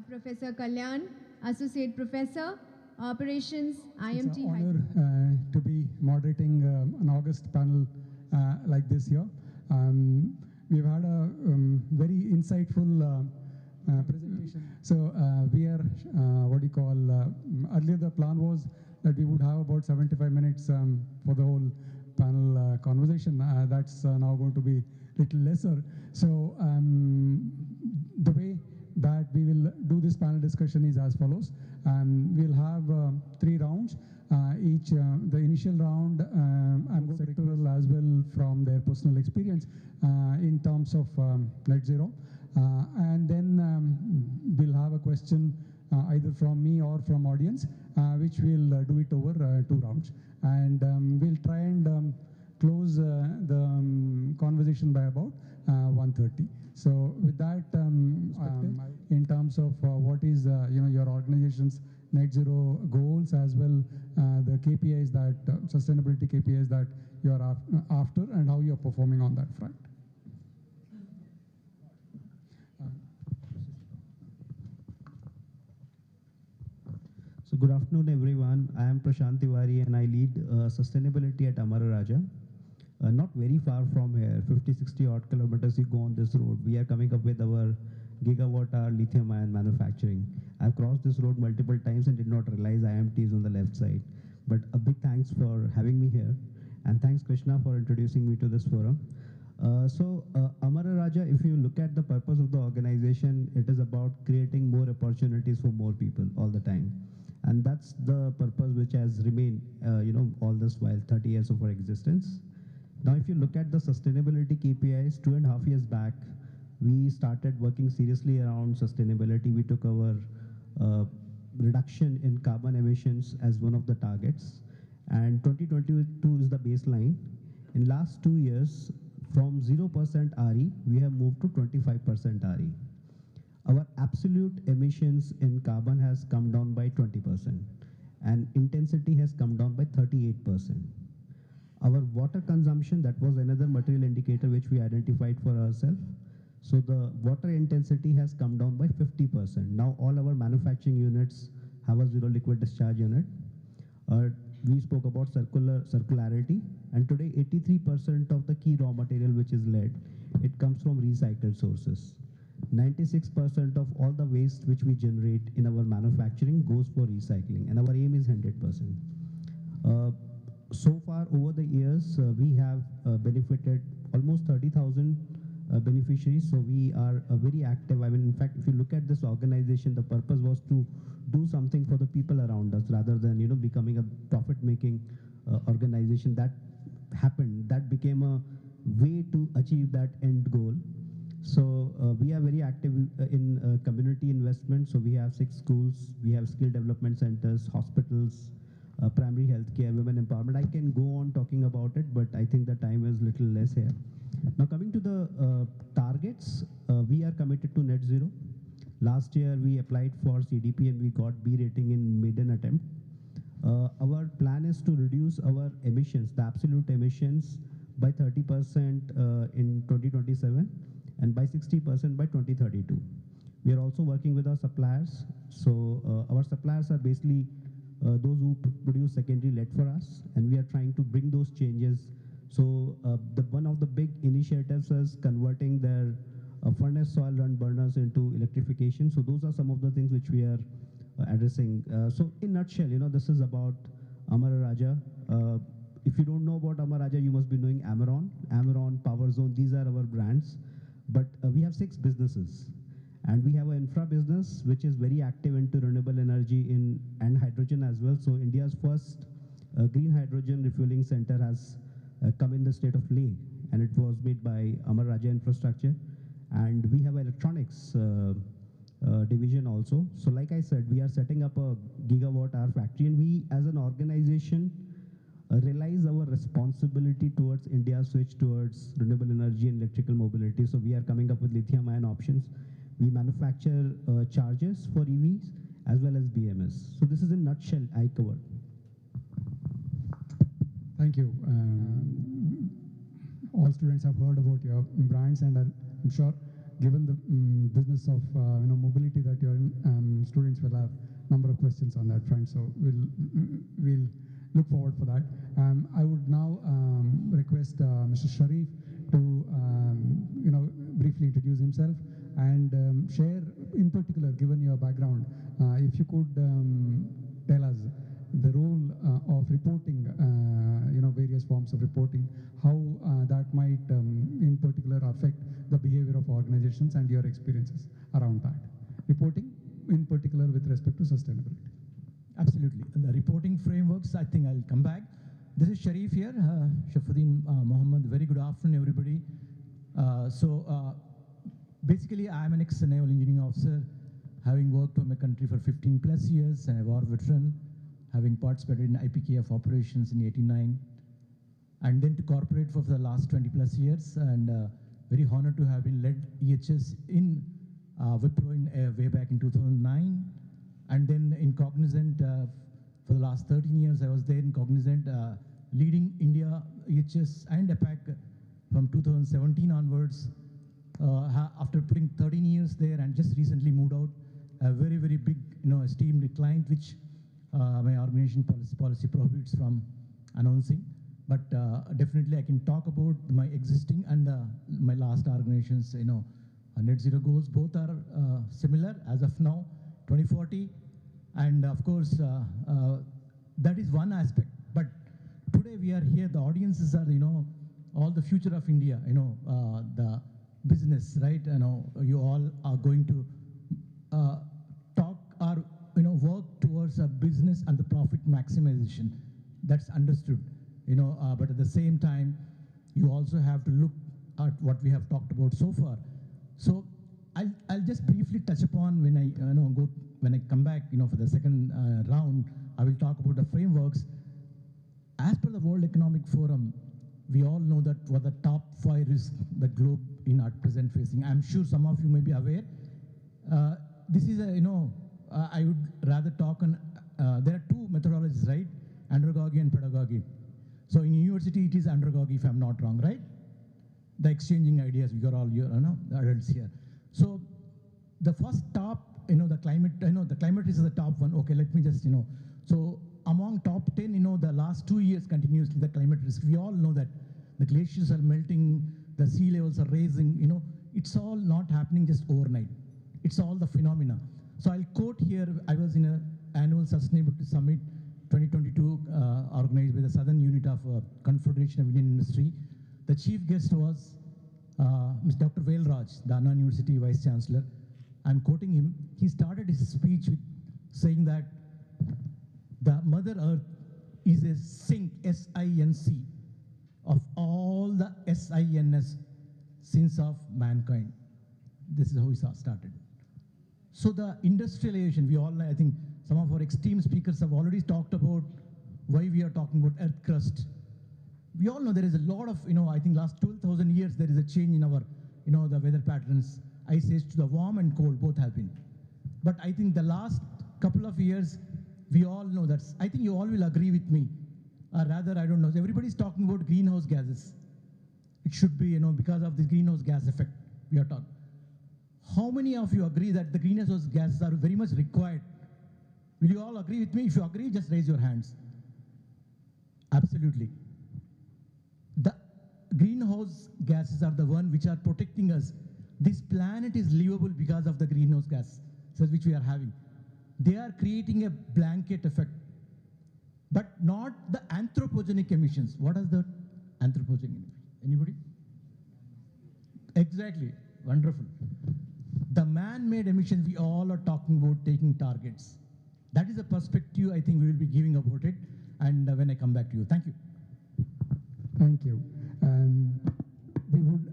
Professor Kalyan, Associate Professor, Operations, IMT. It's an honor to be moderating an August panel like this here. We've had a very insightful presentation. So we are, earlier the plan was that we would have about 75 minutes for the whole panel conversation. That's now going to be a little lesser. So the way that we will do this panel discussion is as follows. We'll have 3 rounds. The initial round, I'm going to sectoral as well from their personal experience in terms of net zero. And then we'll have a question either from me or from audience, which we'll do it over 2 rounds. And we'll try and close the conversation by about 1:30. So with that, in terms of what is your organization's net zero goals as well, the KPIs that sustainability KPIs that you are after, and how you are performing on that front. So good afternoon, everyone. I am Prashant Tiwari, and I lead sustainability at Amara Raja. Not very far from here, 50-60 odd kilometers you go on this road. We are coming up with our gigawatt-hour lithium-ion manufacturing. I've crossed this road multiple times and did not realize IMT is on the left side. But a big thanks for having me here, and thanks Krishna for introducing me to this forum. Amara Raja, if you look at the purpose of the organization, it is about creating more opportunities for more people all the time. And that's the purpose which has remained, all this while 30 years of our existence. Now, if you look at the sustainability KPIs, 2.5 years back, we started working seriously around sustainability. We took our reduction in carbon emissions as one of the targets. And 2022 is the baseline. In last 2 years, from 0% RE, we have moved to 25% RE. Our absolute emissions in carbon has come down by 20%, and intensity has come down by 38%. Our water consumption, that was another material indicator which we identified for ourselves. So the water intensity has come down by 50%. Now all our manufacturing units have a zero liquid discharge unit. We spoke about circularity, and today 83% of the key raw material, which is lead, it comes from recycled sources. 96% of all the waste which we generate in our manufacturing goes for recycling, and our aim is 100%. So far over the years, we have benefited almost 30,000 beneficiaries, so we are very active. I mean, in fact, if you look at this organization, the purpose was to do something for the people around us rather than becoming a profit-making organization. That happened. That became a way to achieve that end goal. So we are very active in community investment. So we have 6 schools, we have skill development centers, hospitals, primary healthcare, women empowerment. I can go on talking about it, but I think the time is little less here. Now coming to the targets, we are committed to net zero. Last year we applied for CDP and we got B rating in maiden attempt. Our plan is to reduce our emissions, the absolute emissions, by 30% in 2027 and by 60% by 2032. We are also working with our suppliers. So our suppliers are basically those who produce secondary lead for us, and we are trying to bring those changes. So one of the big initiatives is converting their furnace soil run burners into electrification. So those are some of the things which we are addressing. So in nutshell, this is about Amara Raja. If you don't know about Amara Raja, you must be knowing Amaron, Power Zone. These are our brands. But we have 6 businesses. And we have an infra business, which is very active into renewable energy and hydrogen as well. So India's first green hydrogen refueling center has come in the state of Leh, and it was made by Amara Raja Infrastructure. And we have electronics division also. So like I said, we are setting up a gigawatt-hour factory, and we as an organization realize our responsibility towards India's switch towards renewable energy and electrical mobility. So we are coming up with lithium-ion options. We manufacture chargers for EVs as well as BMS. So this is in a nutshell I covered. Thank you. All students have heard about your brands, and I'm sure given the business of mobility that you're in, students will have number of questions on that front. So we'll look forward for that. I would now request Mr. Sharif to briefly introduce himself and share, in particular, given your background, if you could tell us the role of reporting, various forms of reporting, how that might, in particular, affect the behavior of organizations and your experiences around that. Reporting, in particular, with respect to sustainability. Absolutely. The reporting frameworks, I think I'll come back. This is Sharif here, Shafuddin Mohammed. Very good afternoon, everybody. Basically, I'm an ex-naval engineering officer, having worked for my country for 15 plus years, and a war veteran, having participated in IPKF operations in '89, and then to corporate for the last 20 plus years, and very honored to have been led EHS in Wipro way back in 2009, and then in Cognizant for the last 13 years. I was there in Cognizant, leading India EHS and APAC from 2017 onwards. After putting 13 years there, and just recently moved out, a very, very big, esteemed client, which my organization policy prohibits from announcing. But definitely I can talk about my existing and my last organizations, net zero goals. Both are similar as of now, 2040. And of course, that is one aspect. But today we are here, the audiences are, all the future of India, the business, right? You all are going to talk or, work towards a business and the profit maximization. That's understood, but at the same time, you also have to look at what we have talked about so far. So I'll just briefly touch upon when I come back, for the second round, I will talk about the frameworks. As per the World Economic Forum, we all know that what the top 5 risks the globe in at present facing. I'm sure some of you may be aware. This is I would rather talk on, there are 2 methodologies, right? Andragogy and pedagogy. So in university, it is andragogy, if I'm not wrong, right? The exchanging ideas, we got all your, adults here. So the first top, the climate, the climate is the top one. Okay, let me just, so among top 10, the last 2 years continuously, the climate risk, we all know that the glaciers are melting, the sea levels are rising, it's all not happening just overnight. It's all the phenomena. So I'll quote here, I was in an annual Sustainability Summit 2022 organized by the Southern Unit of Confederation of Indian Industry. The chief guest was Mr. Dr. Velraj, the Anna University Vice Chancellor. I'm quoting him. He started his speech with saying that the Mother Earth is a sink, S-I-N-C, of all the S-I-N-S sins of mankind. This is how he started. So the industrialization, we all know, I think some of our esteemed speakers have already talked about why we are talking about earth crust. We all know there is a lot of, I think last 12,000 years, there is a change in our, the weather patterns. Ice age to the warm and cold, both have been. But I think the last couple of years, we all know that. I think you all will agree with me. Rather, I don't know. Everybody's talking about greenhouse gases. It should be, because of this greenhouse gas effect we are talking. How many of you agree that the greenhouse gases are very much required? Will you all agree with me? If you agree, just raise your hands. Absolutely. The greenhouse gases are the one which are protecting us. This planet is livable because of the greenhouse gas, which we are having. They are creating a blanket effect, but not the anthropogenic emissions. What is the anthropogenic emissions? Anybody? Exactly. Wonderful. The man-made emissions, we all are talking about taking targets. That is a perspective I think we will be giving about it, and when I come back to you. Thank you. Thank you. We would,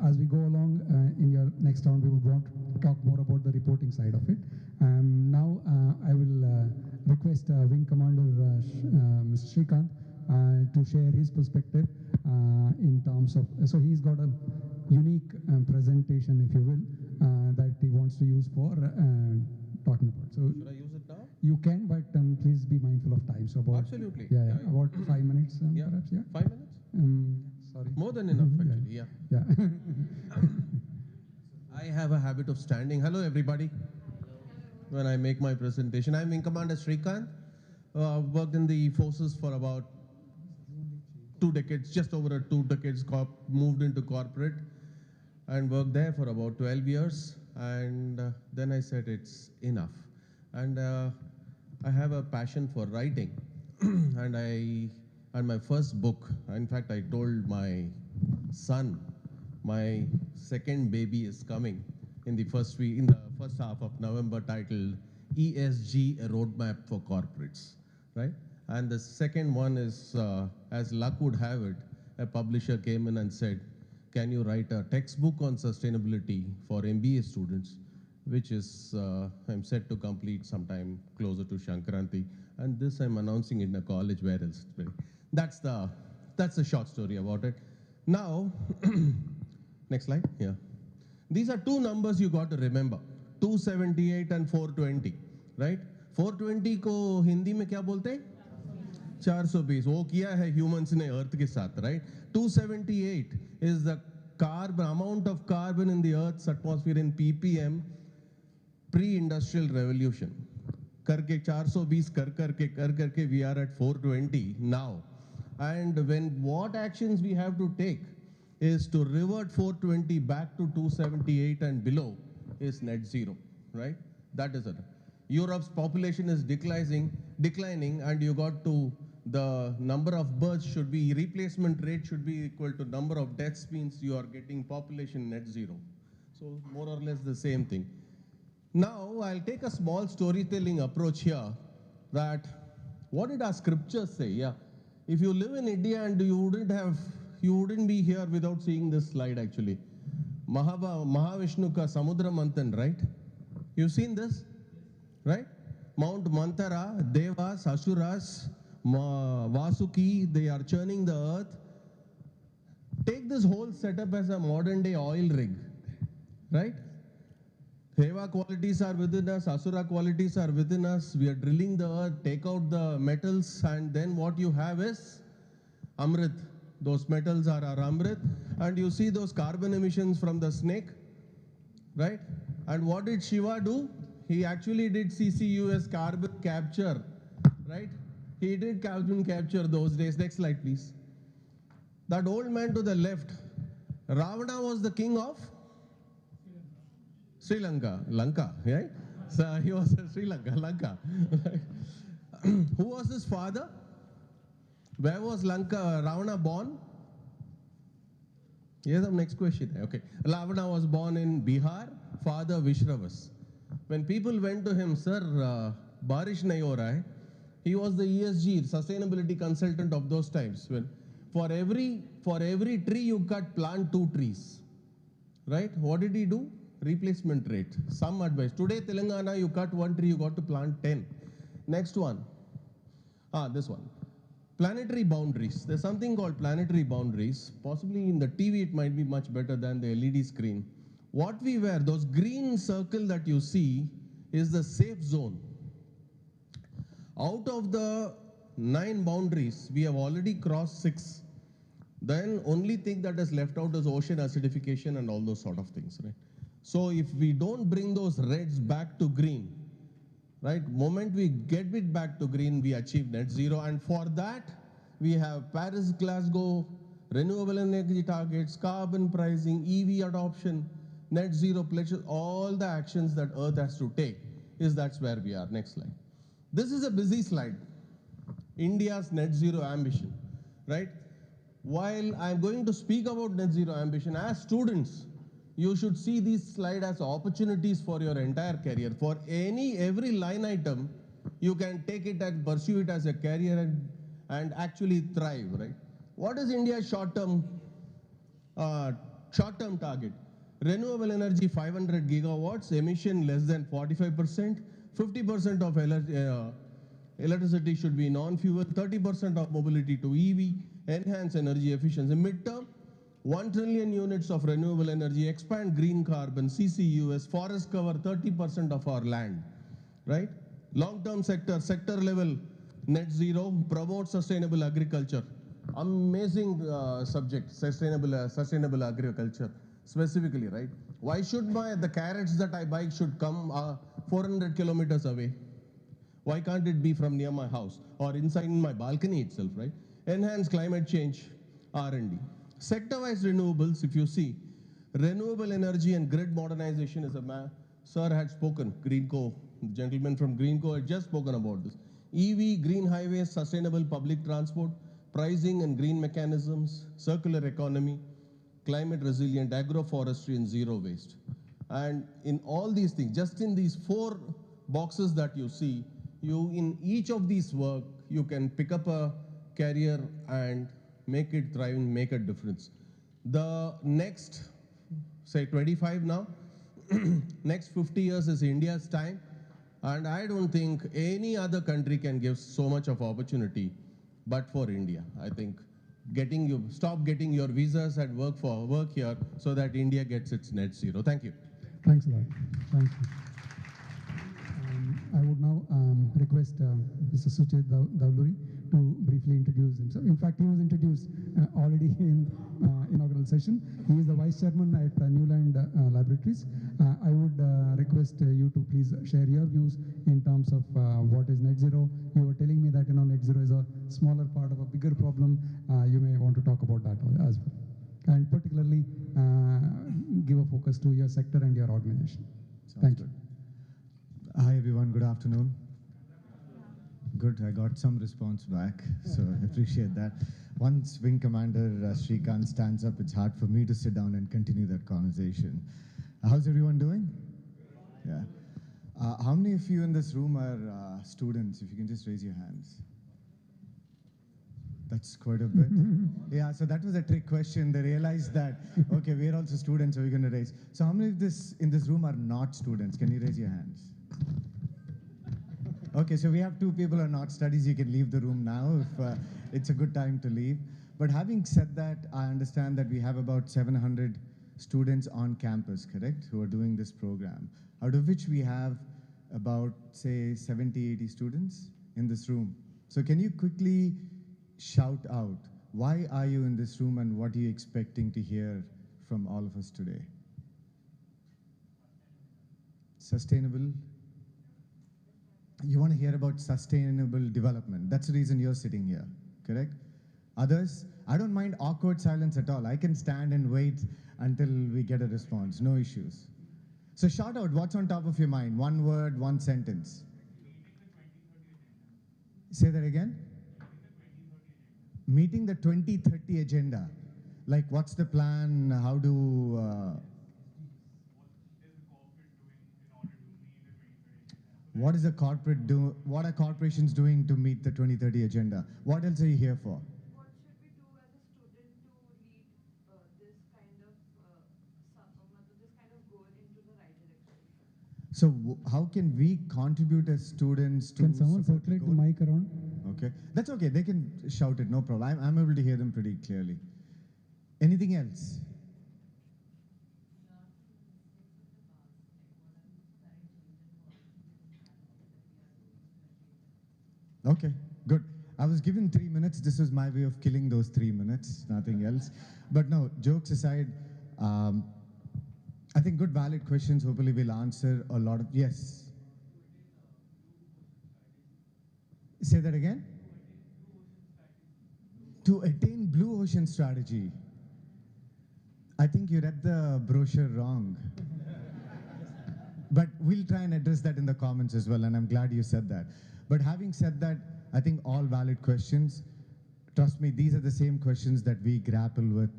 as we go along in your next round, we would want to talk more about the reporting side of it. Now I will request Wing Commander Mr. Srikanth to share his perspective in terms of, so he's got a unique presentation, if you will, that he wants to use for talking about. So should I use it now? You can, but please be mindful of time. So about, absolutely. Yeah, about 5 minutes, perhaps. Yeah. 5 minutes? Sorry. More than enough, actually. Yeah. Yeah. I have a habit of standing. Hello, everybody. When I make my presentation, I'm Wing Commander Srikanth. I've worked in the forces for about 2 decades, just over 2 decades, moved into corporate and worked there for about 12 years. And then I said, it's enough. And I have a passion for writing. and my first book, in fact, I told my son, my second baby is coming in the first half of November, titled ESG, a roadmap for corporates, right? And the second one is, as luck would have it, a publisher came in and said, can you write a textbook on sustainability for MBA students, which is, I'm set to complete sometime closer to Shankranti. And this I'm announcing in a college, where else? That's the short story about it. Now, next slide, yeah. These are two numbers you got to remember, 278 and 420, right? 420 को हिंदी में क्या बोलते हैं? 420, वो किया है humans ने earth के साथ, right? 278 is the amount of carbon in the earth's atmosphere in ppm pre-industrial revolution. करके 420 करके we are at 420 now. And what actions we have to take is to revert 420 back to 278 and below is net zero, right? That is it. Europe's population is declining, and you got to, the number of births should be, replacement rate should be equal to number of deaths, means you are getting population net zero. So more or less the same thing. Now I'll take a small storytelling approach here, that what did our scriptures say? Yeah, if you live in India and you wouldn't be here without seeing this slide actually. Mahavishnu ka Samudra Manthan, right? You've seen this, right? Mount Mantara, Devas, Asuras, Vasuki, they are churning the earth. Take this whole setup as a modern day oil rig, right? Deva qualities are within us, Asura qualities are within us. We are drilling the earth, take out the metals, and then what you have is Amrit. Those metals are our Amrit. And you see those carbon emissions from the snake, right? And what did Shiva do? He actually did CCUS, carbon capture, right? He did carbon capture those days. Next slide, please. That old man to the left, Ravana was the king of Sri Lanka, right? So he was Sri Lanka. Who was his father? Where was Ravana born? Here's the next question. Okay. Ravana was born in Bihar, father Vishravas. When people went to him, sir, Barish nahi ho raha hai. He was the ESG, sustainability consultant of those times. When for every tree you cut, plant 2 trees. Right? What did he do? Replacement rate. Some advice. Today, Telangana, you cut 1 tree, you got to plant 10. Next one. This one. Planetary boundaries. There's something called planetary boundaries. Possibly in the TV it might be much better than the LED screen. What we wear, those green circle that you see, is the safe zone. Out of the 9 boundaries, we have already crossed 6. Then only thing that is left out is ocean acidification and all those sort of things, right? So if we don't bring those reds back to green, right? Moment we get it back to green, we achieve net zero. And for that, we have Paris, Glasgow, renewable energy targets, carbon pricing, EV adoption, net zero pledges, all the actions that Earth has to take, that's where we are. Next slide. This is a busy slide. India's net zero ambition, right? While I'm going to speak about net zero ambition, as students, you should see this slide as opportunities for your entire career. For every line item, you can take it and pursue it as a career and actually thrive, right? What is India's short-term target? Renewable energy 500 gigawatts, emission less than 45%, 50% of electricity should be non-fuel, 30% of mobility to EV, enhance energy efficiency. Midterm, 1 trillion units of renewable energy, expand green carbon, CCUS, forest cover 30% of our land, right? Long-term sector level net zero, promote sustainable agriculture. Amazing subject, sustainable agriculture. specifically, right? Why should the carrots that I buy should come 400 kilometers away? Why can't it be from near my house or inside in my balcony itself, right? Enhance climate change, R&D. Sector-wise renewables, if you see, renewable energy and grid modernization is Sir had spoken, Greenco, the gentleman from Greenco had just spoken about this. EV, green highways, sustainable public transport, pricing and green mechanisms, circular economy, climate resilient, agroforestry, and zero waste. And in all these things, just in these 4 boxes that you see, in each of these work, you can pick up a career and make it thrive and make a difference. The next, say 25 now, next 50 years is India's time. And I don't think any other country can give so much of opportunity, but for India. I think stop getting your visas and work here so that India gets its net zero. Thank you. Thanks a lot. Thank you. I would now request Mr. Suchet Davluri to briefly introduce himself. In fact, he was introduced already in inaugural session. He is the Vice Chairman at Newland Laboratories. I would request you to please share your views in terms of what is net zero. You were telling me that net zero is a smaller part of a bigger problem. You may want to talk about that as well. And particularly give a focus to your sector and your organization. Thank you. Hi everyone, good afternoon. Good, I got some response back, so I appreciate that. Once Wing Commander Srikanth stands up, it's hard for me to sit down and continue that conversation. How's everyone doing? Yeah. How many of you in this room are students? If you can just raise your hands. That's quite a bit. Yeah, so that was a trick question. They realized that, okay, we're also students, so we're going to raise. So how many of in this room are not students? Can you raise your hands? Okay, so we have 2 people who are not studies. You can leave the room now if it's a good time to leave. But having said that, I understand that we have about 700 students on campus, correct, who are doing this program, out of which we have about, say, 70, 80 students in this room. So can you quickly shout out, why are you in this room and what are you expecting to hear from all of us today? Sustainable. You want to hear about sustainable development. That's the reason you're sitting here, correct? Others, I don't mind awkward silence at all. I can stand and wait until we get a response, no issues. So shout out what's on top of your mind. 1 word, 1 sentence. Say that again. Meeting the 2030 agenda. Like what's the plan? How do... What is a corporate what are corporations doing to meet the 2030 agenda? What else are you here for? What should we do as a student to lead this kind of goal into the right direction? So how can we contribute as students to... Can someone circulate the mic around? Okay, that's okay. They can shout it, no problem. I'm able to hear them pretty clearly. Anything else? Okay, good. I was given 3 minutes. This was my way of killing those 3 minutes, nothing else. But no, jokes aside, I think good valid questions. Hopefully we'll answer a lot of, yes. Say that again? To attain blue ocean strategy. I think you read the brochure wrong. But we'll try and address that in the comments as well, and I'm glad you said that. But having said that, I think all valid questions. Trust me, these are the same questions that we grapple with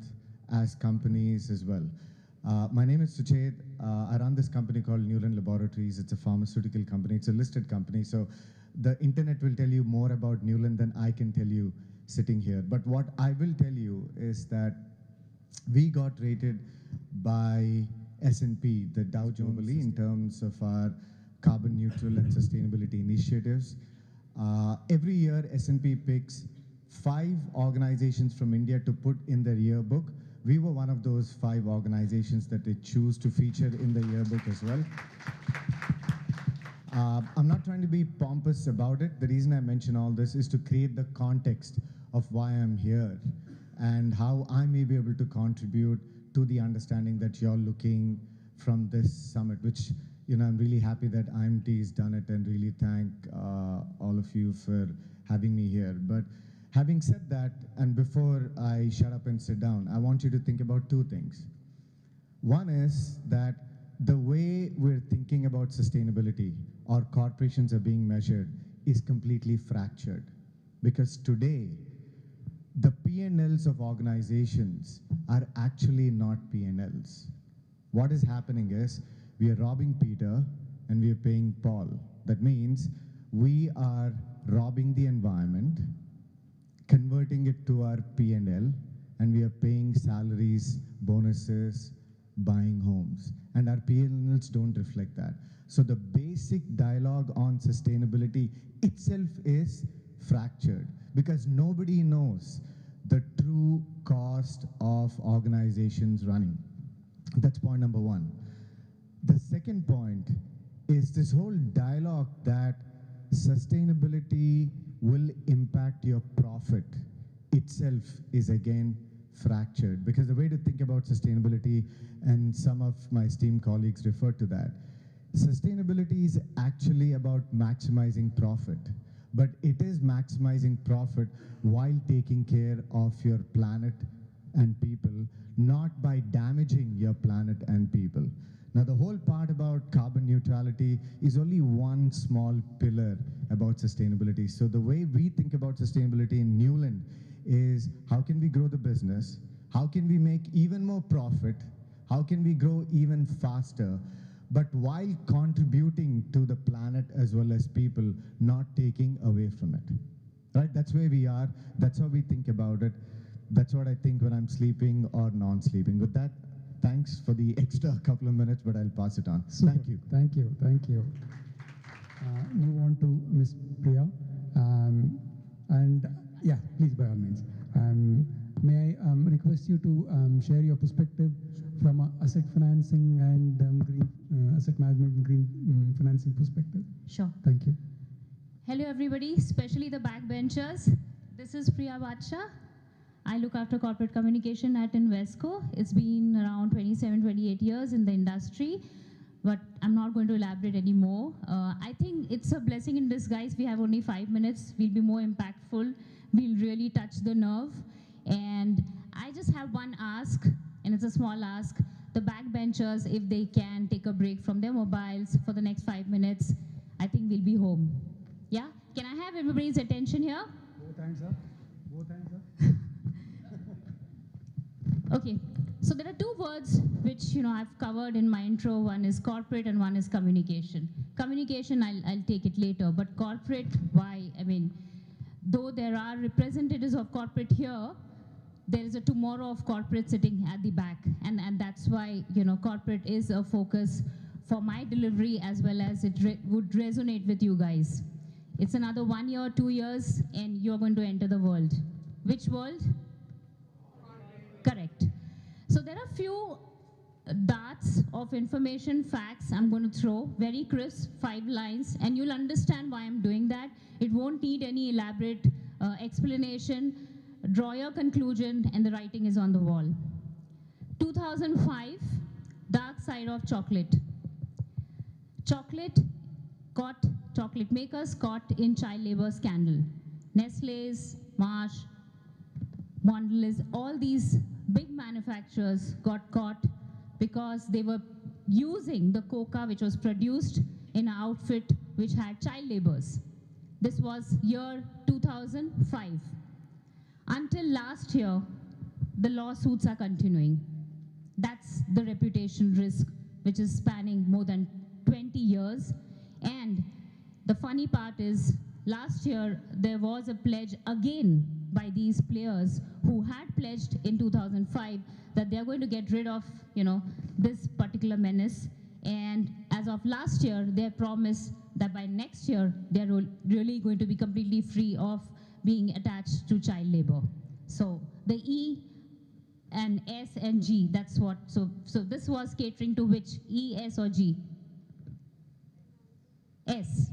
as companies as well. My name is Suchet. I run this company called Newland Laboratories. It's a pharmaceutical company. It's a listed company. So the internet will tell you more about Newland than I can tell you sitting here. But what I will tell you is that we got rated by S&P, the Dow Jones globally, in terms of our carbon neutral and sustainability initiatives. Every year, S&P picks 5 organizations from India to put in their yearbook. We were one of those 5 organizations that they choose to feature in the yearbook as well. I'm not trying to be pompous about it. The reason I mention all this is to create the context of why I'm here and how I may be able to contribute to the understanding that you're looking from this summit, which, I'm really happy that IMT has done it, and really thank all of you for having me here. But having said that, and before I shut up and sit down, I want you to think about two things. One is that the way we're thinking about sustainability or corporations are being measured is completely fractured. Because today, the P&Ls of organizations are actually not P&Ls. What is happening is we are robbing Peter and we are paying Paul. That means we are robbing the environment, converting it to our P&L, and we are paying salaries, bonuses, buying homes. And our P&Ls don't reflect that. So the basic dialogue on sustainability itself is fractured because nobody knows the true cost of organizations running. That's point number one. The second point is this whole dialogue that sustainability will impact your profit itself is again fractured, because the way to think about sustainability, and some of my esteemed colleagues refer to that, sustainability is actually about maximizing profit, but it is maximizing profit while taking care of your planet and people, not by damaging your planet and people. Now, the whole part about carbon neutrality is only one small pillar about sustainability. So the way we think about sustainability in Newland is how can we grow the business? How can we make even more profit? How can we grow even faster? But while contributing to the planet as well as people, not taking away from it. Right? That's where we are. That's how we think about it. That's what I think when I'm sleeping or non-sleeping. With that, thanks for the extra couple of minutes, but I'll pass it on. Super. Thank you. Thank you. Thank you. Move on to Ms. Priya. And yeah, please, by all means. May I request you to share your perspective from an asset financing and green asset management and green financing perspective? Sure. Thank you. Hello, everybody, especially the backbenchers. This is Priya Badsha. I look after corporate communication at Invesco. It's been around 27, 28 years in the industry, but I'm not going to elaborate anymore. I think it's a blessing in disguise. We have only 5 minutes. We'll be more impactful. We'll really touch the nerve. And I just have one ask, and it's a small ask. The backbenchers, if they can take a break from their mobiles for the next 5 minutes, I think we'll be home. Yeah? Can I have everybody's attention here? Both hands up. Both hands up. Okay, so there are two words which I've covered in my intro. One is corporate and one is communication. Communication, I'll take it later, but corporate, why? I mean, though there are representatives of corporate here, there is a tomorrow of corporate sitting at the back, and that's why corporate is a focus for my delivery as well as it would resonate with you guys. It's another 1 year, 2 years, and you're going to enter the world. Which world? Correct. So there are few darts of information, facts I'm going to throw, very crisp, 5 lines, and you'll understand why I'm doing that. It won't need any elaborate explanation. Draw your conclusion, and the writing is on the wall. 2005, dark side of chocolate. Chocolate makers caught in child labor scandal. Nestle's, Marsh, Mondelez, all these big manufacturers got caught because they were using the coca which was produced in an outfit which had child laborers. This was year 2005. Until last year, the lawsuits are continuing. That's the reputation risk which is spanning more than 20 years. And the funny part is, last year, there was a pledge again by these players who had pledged in 2005 that they are going to get rid of, this particular menace. And as of last year, they promised that by next year, they're really going to be completely free of being attached to child labor. So the E and S and G, that's what, so this was catering to which? E, S, or G? S.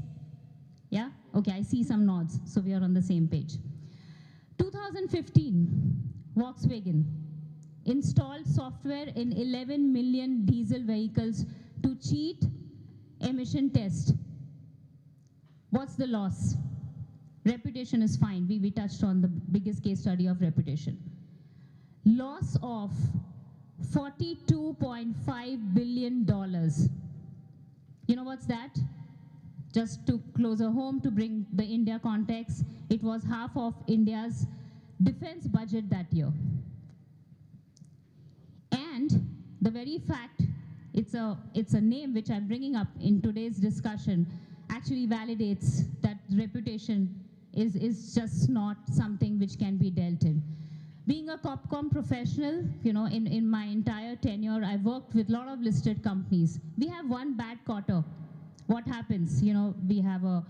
Yeah? Okay, I see some nods, so we are on the same page. 2015, Volkswagen. installed software in 11 million diesel vehicles to cheat emission test. What's the loss? Reputation is fine. We touched on the biggest case study of reputation. Loss of $42.5 billion. You know what's that? Just to closer home, to bring the India context, it was half of India's defense budget that year. And the very fact, it's a name which I'm bringing up in today's discussion, actually validates that reputation is just not something which can be dealt in. Being a COPCOM professional, in my entire tenure, I've worked with a lot of listed companies. We have one bad quarter. What happens? We have a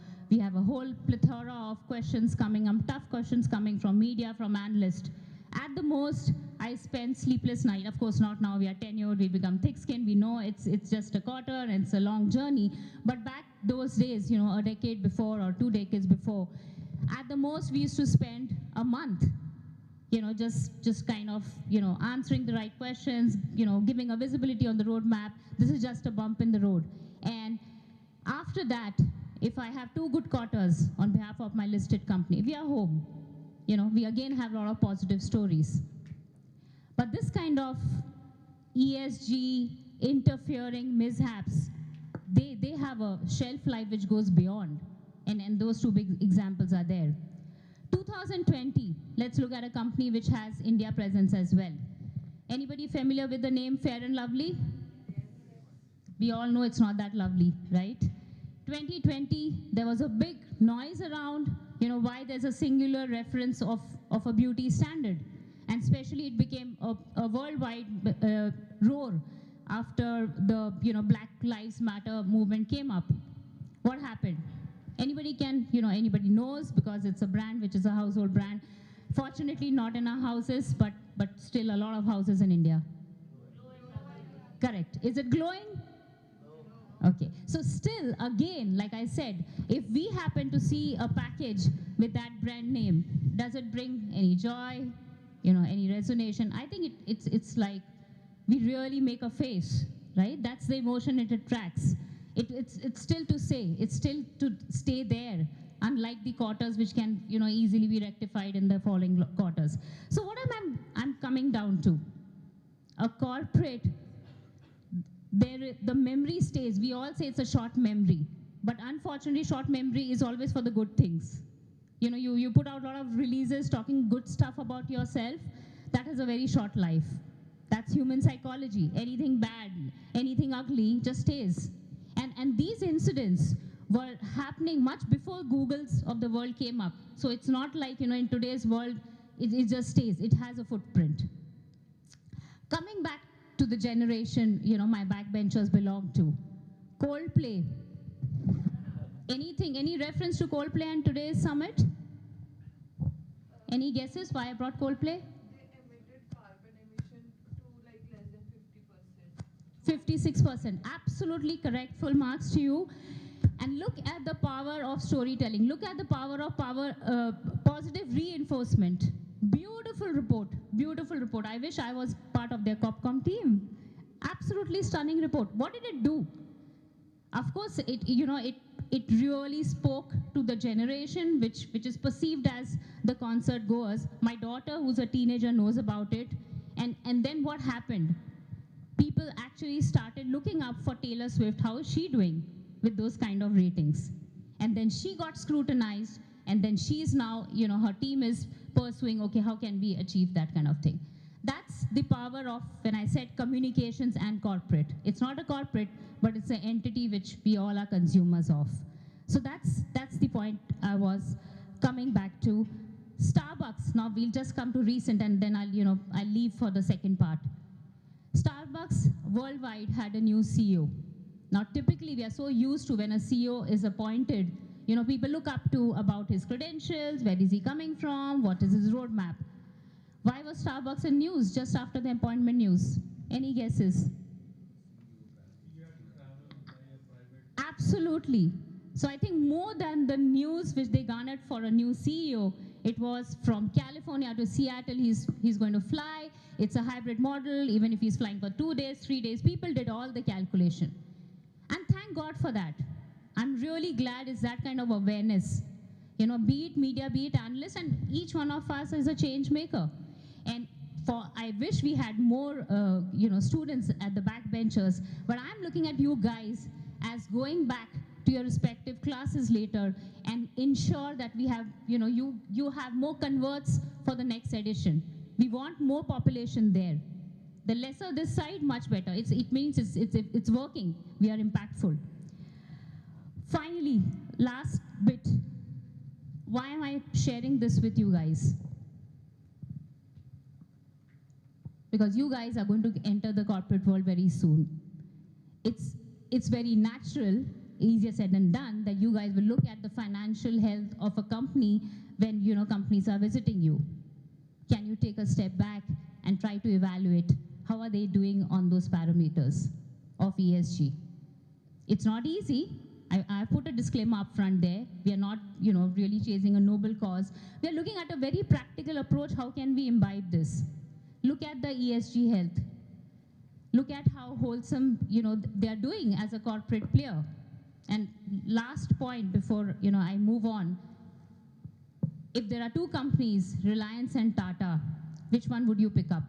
whole plethora of questions coming up, tough questions coming from media, from analysts. At the most, I spend sleepless night. Of course, not now. We are tenured. We become thick-skinned. We know it's just a quarter and it's a long journey. But back those days, a decade before or 2 decades before, at the most, we used to spend a month, just kind of, answering the right questions, giving a visibility on the roadmap. This is just a bump in the road. And after that, if I have 2 good quarters on behalf of my listed company, we are home. We again have a lot of positive stories. But this kind of ESG interfering mishaps, they have a shelf life which goes beyond. And those 2 big examples are there. 2020, let's look at a company which has India presence as well. Anybody familiar with the name Fair and Lovely? We all know it's not that lovely, right? 2020, there was a big noise around, why there's a singular reference of a beauty standard. And especially it became a worldwide roar after the, Black Lives Matter movement came up. What happened? Anybody anybody knows, because it's a brand which is a household brand. Fortunately, not in our houses, but still a lot of houses in India. Correct. Is it glowing? Okay. So still, again, like I said, if we happen to see a package with that brand name, does it bring any joy, any resonation? I think it's like we really make a face, right? That's the emotion it attracts. It's still to say, it's still to stay there, unlike the quarters which can easily be rectified in the following quarters. So what I'm coming down to, a corporate, the memory stays. We all say it's a short memory, but unfortunately short memory is always for the good things. You put out a lot of releases talking good stuff about yourself, that has a very short life. That's human psychology. Anything bad, anything ugly just stays. And these incidents were happening much before Googles of the world came up. So it's not like, in today's world, it just stays. It has a footprint. Coming back to the generation, my backbenchers belong to. Coldplay. Any reference to Coldplay in today's summit? Any guesses why I brought Coldplay? They emitted carbon emission to like less than 50%. 56%. Absolutely correct. Full marks to you. And look at the power of storytelling. Look at the power of positive reinforcement. Beautiful report. Beautiful report. I wish I was part of their COPCOM team. Absolutely stunning report. What did it do? Of course, it really spoke to the generation which is perceived as the concert goers. My daughter, who's a teenager, knows about it. And then what happened? People actually started looking up for Taylor Swift. How is she doing with those kind of ratings? And then she got scrutinized, and then she's now, her team is pursuing, okay, how can we achieve that kind of thing? That's the power of, when I said communications and corporate. It's not a corporate, but it's an entity which we all are consumers of. So that's the point I was coming back to. Starbucks, now we'll just come to recent, and then I'll leave for the second part. Starbucks worldwide had a new CEO. Now, typically, we are so used to when a CEO is appointed, people look up to about his credentials, where is he coming from, what is his roadmap. Why was Starbucks in news just after the appointment news? Any guesses? Absolutely. So I think more than the news which they garnered for a new CEO, It was from California to Seattle, he's going to fly. It's a hybrid model, even if he's flying for 2 days, 3 days, people did all the calculation. And thank God for that. I'm really glad it's that kind of awareness. You know, be it media, be it analysts, and each one of us is a change maker. And I wish we had more, students at the backbenchers, but I'm looking at you guys as going back to your respective classes later and ensure that we have, you have more converts for the next edition. We want more population there. The lesser this side, much better. It means it's working. We are impactful. Finally, last bit. Why am I sharing this with you guys? Because you guys are going to enter the corporate world very soon. It's very natural, easier said than done, that you guys will look at the financial health of a company when companies are visiting you. Can you take a step back and try to evaluate how are they doing on those parameters of ESG? It's not easy. I put a disclaimer up front there. We are not really chasing a noble cause. We are looking at a very practical approach. How can we imbibe this? Look at the ESG health. Look at how wholesome they are doing as a corporate player. And last point before I move on, if there are two companies, Reliance and Tata, which one would you pick up?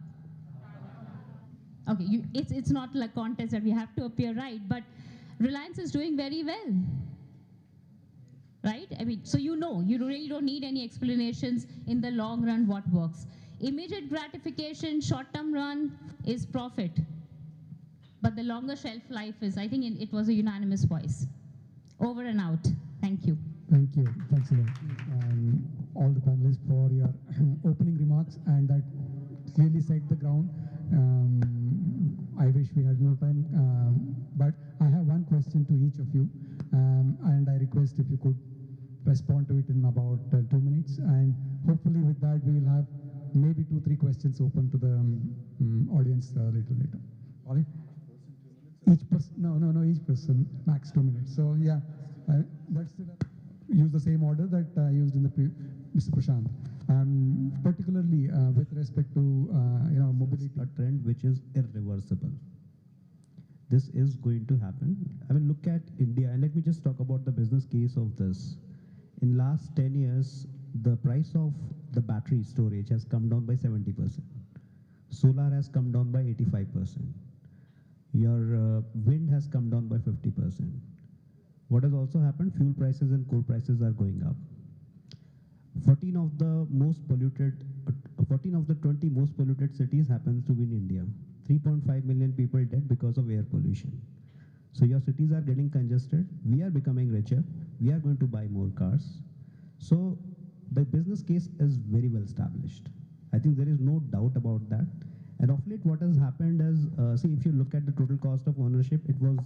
Okay, it's not like contest that we have to appear right, but Reliance is doing very well, right? I mean, so you really don't need any explanations in the long run what works. Immediate gratification, short-term run is profit. But the longer shelf life is, I think it was a unanimous voice. Over and out. Thank you. Thank you. Thanks a lot. All the panelists for your opening remarks, and that clearly set the ground. I wish we had more time, but I have one question to each of you, and I request if you could respond to it in about 2 minutes, and hopefully with that we will have maybe 2-3 questions open to the audience a little later. Ollie? Each person, no, each person, max 2 minutes. So yeah, let's use the same order that I used in the Mr. Prashant. Particularly with respect to mobility. A trend which is irreversible. This is going to happen. I mean, look at India, and let me just talk about the business case of this. In last 10 years, the price of the battery storage has come down by 70%. Solar has come down by 85%. Your wind has come down by 50%. What has also happened? Fuel prices and coal prices are going up. 14 of the 20 most polluted cities happens to be in India. 3.5 million people dead because of air pollution. So your cities are getting congested. We are becoming richer. We are going to buy more cars. So the business case is very well established. I think there is no doubt about that. And of late, what has happened is, see, if you look at the total cost of ownership, it was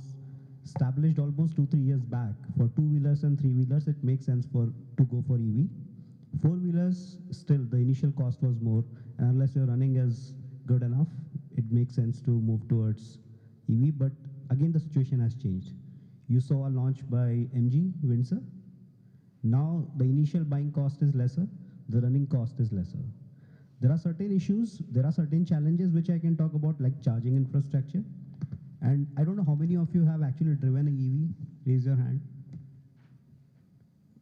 established almost 2-3 years back. For 2-wheelers and 3-wheelers, it makes sense to go for EV. 4-wheelers, still the initial cost was more, and unless your running is good enough, it makes sense to move towards EV. But again, the situation has changed. You saw a launch by MG, Windsor. Now the initial buying cost is lesser, the running cost is lesser. There are certain issues, there are certain challenges which I can talk about, like charging infrastructure. And I don't know how many of you have actually driven an EV. Raise your hand.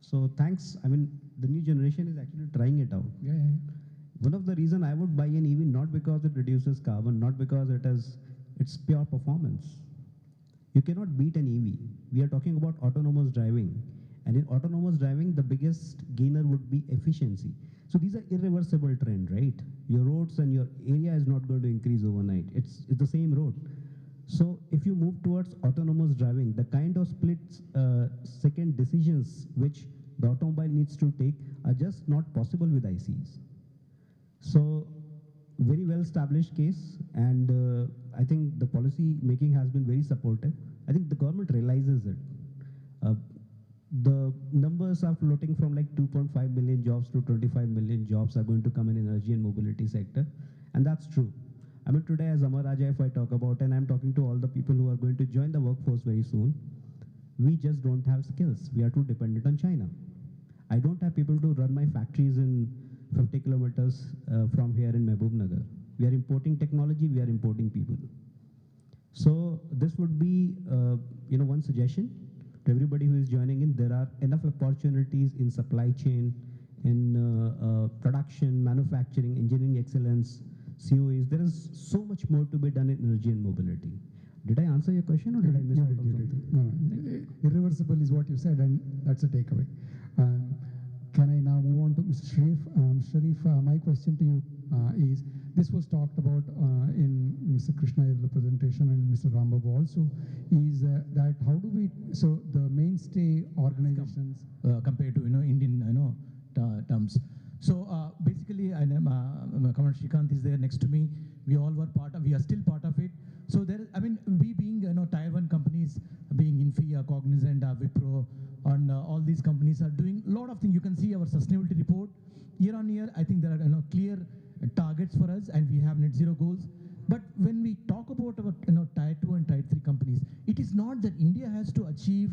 So thanks. I mean, the new generation is actually trying it out. Yeah. One of the reasons I would buy an EV, not because it reduces carbon, not because it's pure performance. You cannot beat an EV. We are talking about autonomous driving. And in autonomous driving, the biggest gainer would be efficiency. So these are irreversible trend, right? Your roads and your area is not going to increase overnight. It's the same road. So if you move towards autonomous driving, the kind of split-second decisions which the automobile needs to take are just not possible with ICs. So very well established case, and I think the policy making has been very supportive. I think the government realizes it. The numbers are floating from like 2.5 million jobs to 25 million jobs are going to come in energy and mobility sector, and that's true. I mean, today as Amar Raja, if I talk about, and I'm talking to all the people who are going to join the workforce very soon, we just don't have skills. We are too dependent on China. I don't have people to run my factories in 50 kilometers from here in Mehboob Nagar. We are importing technology, we are importing people. So this would be, one suggestion to everybody who is joining in. There are enough opportunities in supply chain, in production, manufacturing, engineering excellence, COEs. There is so much more to be done in energy and mobility. Did I answer your question or did I miss out on something? No, irreversible is what you said, and that's a takeaway. Can I now move on to Mr. Sharif? Sharif, my question to you is, this was talked about in Mr. Krishna's presentation and Mr. Rambabu also, is that how do we, so the mainstay organizations. Compared to Indian terms. So basically, Commander Srikanth is there next to me. We all were part of. We are still part of it. So there, we being Tier 1 companies, being Infi, Cognizant, Wipro, and all these companies are doing a lot of things. You can see our sustainability report year on year. I think there are clear targets for us, and we have net zero goals. But when we talk about our Tier 2 and Tier 3 companies, it is not that India has to achieve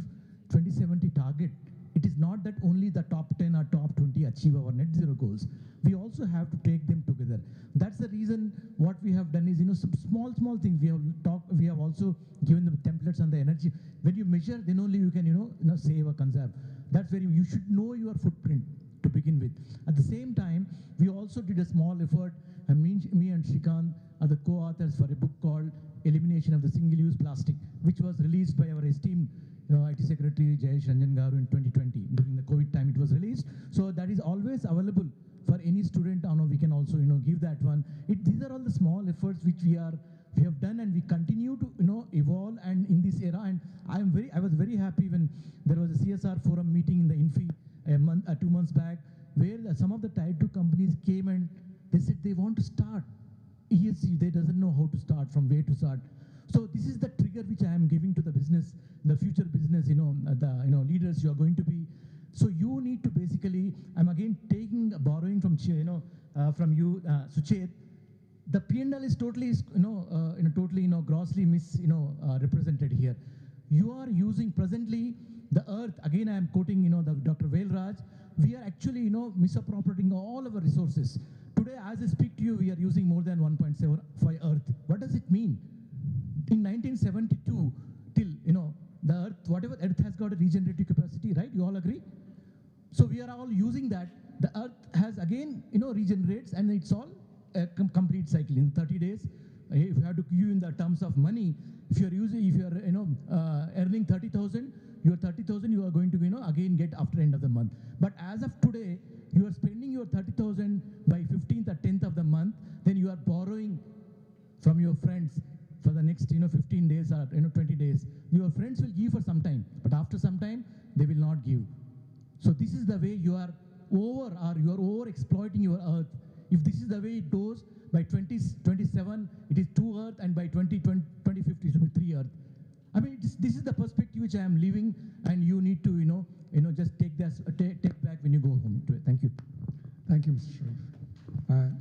2070 target. It is not that only the top 10 or top 20 achieve our net zero goals. We also have to take them together. That's the reason what we have done is, some small things we have talked. We have also given them templates on the energy. When you measure, then only you can, save or conserve. That's where you should know your footprint to begin with. At the same time, we also did a small effort. And me and Srikanth are the co-authors for a book called Elimination of the Single-Use Plastic, which was released by our esteemed IT Secretary Jayesh Ranjan Garu in 2020. During the COVID time, it was released. So that is always available for any student. We can also give that one. These are all the small efforts which we have done, and we continue to evolve and in this era. And I was very happy when there was a CSR forum meeting in the Infi 2 months back, where some of the Tier 2 companies came and they said they want to start ESG. They doesn't know how to start, from where to start. So this is the trigger which I am giving to the business, the future business, the leaders you are going to be. So you need to basically, I'm again borrowing from from you, Suchet. The P&L is totally, grossly represented here. You are using presently the earth. Again, I am quoting, the Dr. Velraj. We are actually, misappropriating all our resources. Today, as I speak to you, we are using more than 1.7 for earth. What does it mean? In 1972, till, the earth, whatever earth has got a regenerative capacity, right? You all agree? So we are all using that. The earth has again, regenerates, and it's all a complete cycle in 30 days. If you have to give in the terms of money, if you are earning 30,000, your 30,000 you are going to, again get after end of the month. But as of today, you are spending your 30,000 by 15th or 10th of the month, then you are borrowing from your friends for the next 15 days or 20 days. Your friends will give for some time, but after some time they will not give. So this is the way you are over exploiting your earth. If this is the way it goes, by 2027 it is 2 earth, and by 2050 it will be 3 earth. This is the perspective which I am living, and you need to just take back when you go home to it. Thank you. Thank you, Mr. Sharif.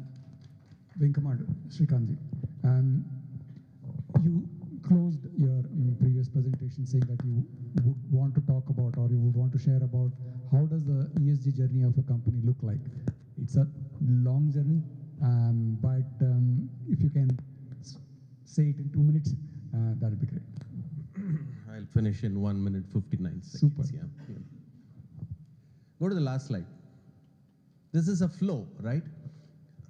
Wing Commander Srikanth. You closed your previous presentation saying that you would want to talk about, or you would want to share about, how does the ESG journey of a company look like? It's a long journey, but if you can say it in 2 minutes, that would be great. I'll finish in 1 minute 59 seconds. Super. Yeah. Go to the last slide. This is a flow, right?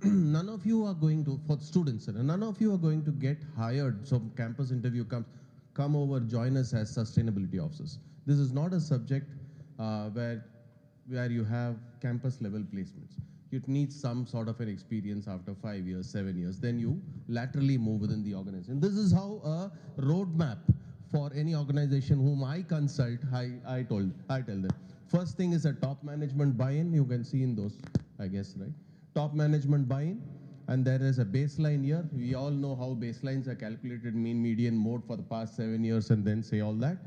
None of you are going to, for students, none of you are going to get hired. So campus interview come over, join us as sustainability officers. This is not a subject where you have campus level placements. You need some sort of an experience after 5 years, 7 years. Then you laterally move within the organization. This is how a roadmap for any organization whom I consult, I tell them. First thing is a top management buy-in. You can see in those, I guess, right? Top management buy-in, and there is a baseline year. We all know how baselines are calculated, mean, median, mode for the past 7 years, and then say all that.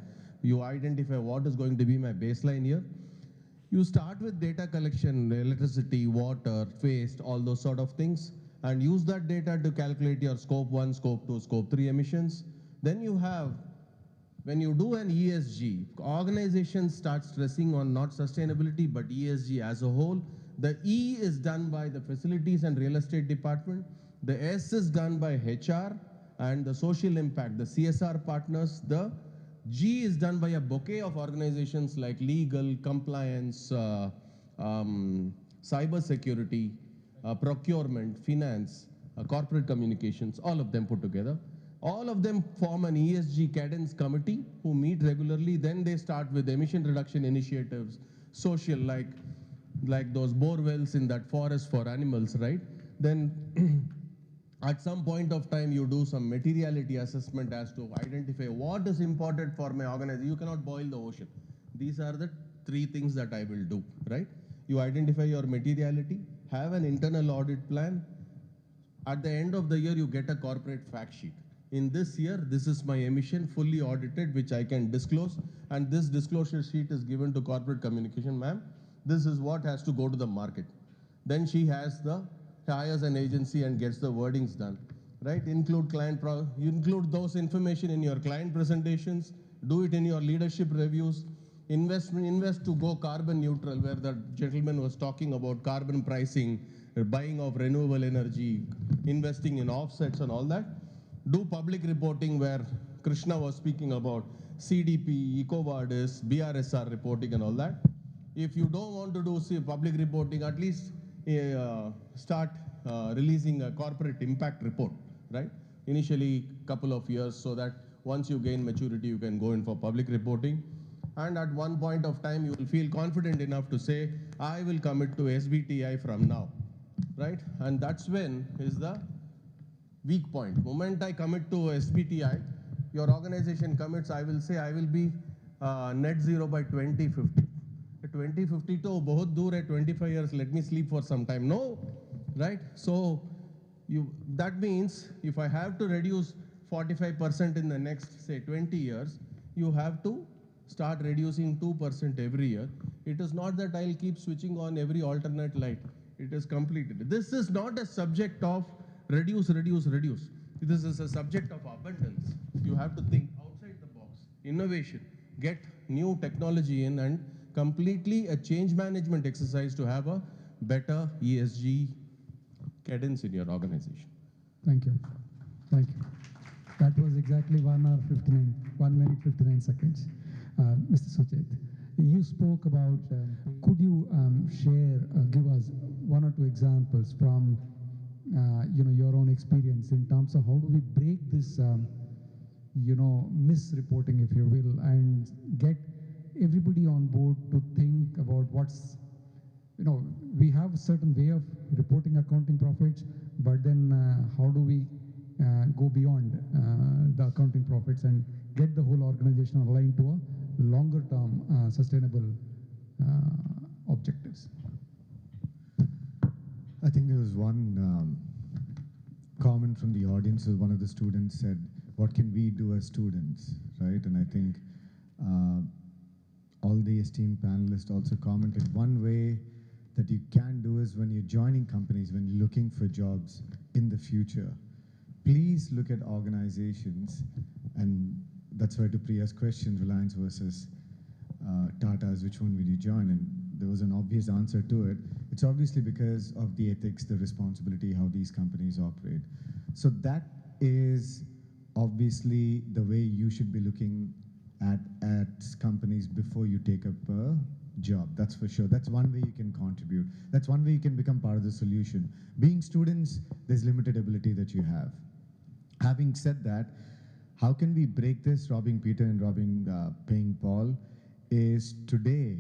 You identify what is going to be my baseline year. You start with data collection, electricity, water, waste, all those sort of things, and use that data to calculate your scope 1, scope 2, scope 3 emissions. Then you have when you do an ESG, organization starts stressing on not sustainability, but ESG as a whole. The E is done by the facilities and real estate department. The S is done by HR and the social impact, the CSR partners. The G is done by a bouquet of organizations like legal, compliance, cyber security, procurement, finance, corporate communications, all of them put together. All of them form an ESG cadence committee who meet regularly. Then they start with emission reduction initiatives, social, like those bore wells in that forest for animals, right? Then at some point of time, you do some materiality assessment as to identify what is important for my organization. You cannot boil the ocean. These are the three things that I will do, right? You identify your materiality, have an internal audit plan. At the end of the year, you get a corporate fact sheet. In this year, this is my emission, fully audited, which I can disclose. And this disclosure sheet is given to corporate communication, ma'am. This is what has to go to the market. Then she hires an agency and gets the wordings done, right? Include you include those information in your client presentations, do it in your leadership reviews, invest to go carbon neutral, where the gentleman was talking about carbon pricing, buying of renewable energy, investing in offsets and all that. Do public reporting, where Krishna was speaking about CDP, EcoVadis, BRSR reporting and all that. If you don't want to do public reporting, at least start releasing a corporate impact report, right? Initially, couple of years, so that once you gain maturity, you can go in for public reporting. And at one point of time, you will feel confident enough to say, I will commit to SBTI from now, right? And that's when is the weak point. Moment I commit to SBTI, your organization commits, I will say I will be net zero by 2050. 2050 to bahut dur hai, 25 years, let me sleep for some time. No, right? So that means if I have to reduce 45% in the next, say, 20 years, you have to start reducing 2% every year. It is not that I'll keep switching on every alternate light. It is completed. This is not a subject of reduce. This is a subject of abundance. You have to think outside the box. Innovation, get new technology in, and completely a change management exercise to have a better ESG cadence in your organization. Thank you. Thank you. That was exactly 1 minute 59 seconds. Mr. Suchet, you spoke about, could you give us one or two examples from your own experience in terms of how do we break this misreporting, if you will, and get everybody on board to think about what's, we have a certain way of reporting accounting profits, but then how do we go beyond the accounting profits and get the whole organization aligned to a longer term sustainable objectives? I think there was one comment from the audience. One of the students said, what can we do as students, right? And I think all the esteemed panelists also commented, one way that you can do is when you're joining companies, when you're looking for jobs in the future, please look at organizations, and that's why to Priya's question, Reliance versus Tata's, which one would you join? And there was an obvious answer to it. It's obviously because of the ethics, the responsibility, how these companies operate. So that is obviously the way you should be looking at companies before you take up a job. That's for sure. That's one way you can contribute. That's one way you can become part of the solution. Being students, there's limited ability that you have. Having said that, how can we break this, robbing Peter and paying Paul, is today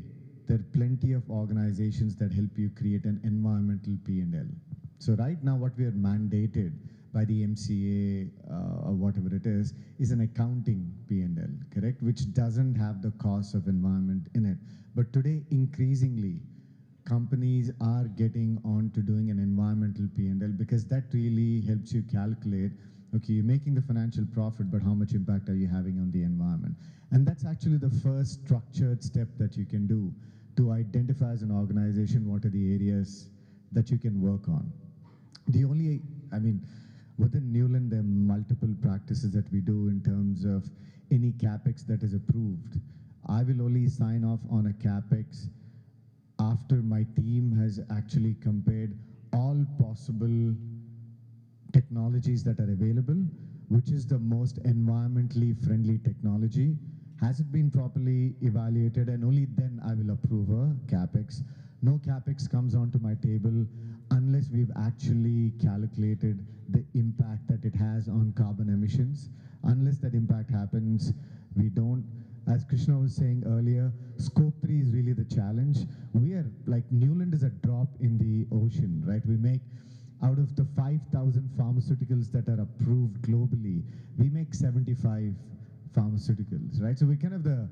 there are plenty of organizations that help you create an environmental P&L. So right now what we are mandated by the MCA or whatever it is an accounting P&L, correct? Which doesn't have the cost of environment in it. But today, increasingly, companies are getting on to doing an environmental P&L because that really helps you calculate, okay, you're making the financial profit, but how much impact are you having on the environment? And that's actually the first structured step that you can do to identify as an organization what are the areas that you can work on. Within Newland, there are multiple practices that we do in terms of any capex that is approved. I will only sign off on a capex after my team has actually compared all possible technologies that are available, which is the most environmentally friendly technology. Has it been properly evaluated? And only then I will approve a capex. No capex comes onto my table unless we've actually calculated the impact that it has on carbon emissions. Unless that impact happens, we don't. As Krishna was saying earlier, scope 3 is really the challenge. We are like, Newland is a drop in the ocean, right? We make, out of the 5,000 pharmaceuticals that are approved globally, we make 75 pharmaceuticals, right? So we kind of the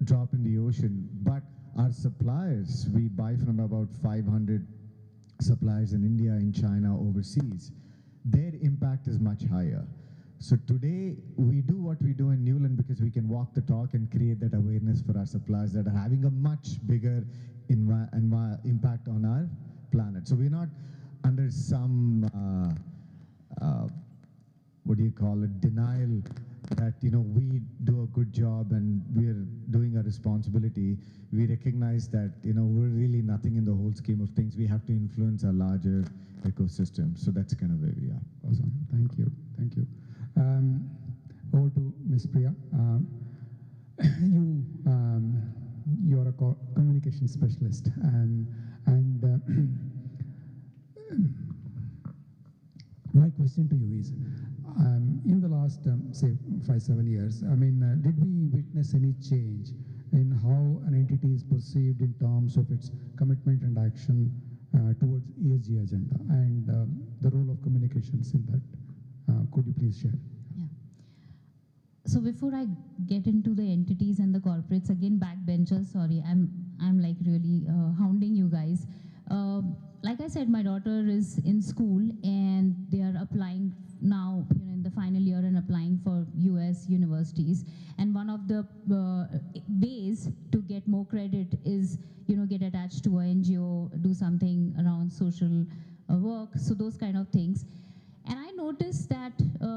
drop in the ocean, but our suppliers, we buy from about 500 suppliers in India, in China, overseas. Their impact is much higher. So today, we do what we do in Newland because we can walk the talk and create that awareness for our suppliers that are having a much bigger impact on our planet. So we're not under some, what do you call it, denial that, you know, we do a good job and we're doing our responsibility. We recognize that, you know, we're really nothing in the whole scheme of things. We have to influence a larger ecosystem. So that's kind of where we are. Awesome. Thank you. Thank you. Over to Ms. Priya. You are a communication specialist, and my question to you is, in the last, say, 5-7 years, I mean, did we witness any change in how an entity is perceived in terms of its commitment and action towards ESG agenda and the role of communications in that? Could you please share? Yeah. So before I get into the entities and the corporates, again, backbenchers, sorry, I'm like really hounding you guys. Like I said, my daughter is in school and they are applying now, you know, in the final year and applying for US universities. And one of the ways to get more credit is, you know, get attached to a NGO, do something around social work, so those kind of things. And I noticed that,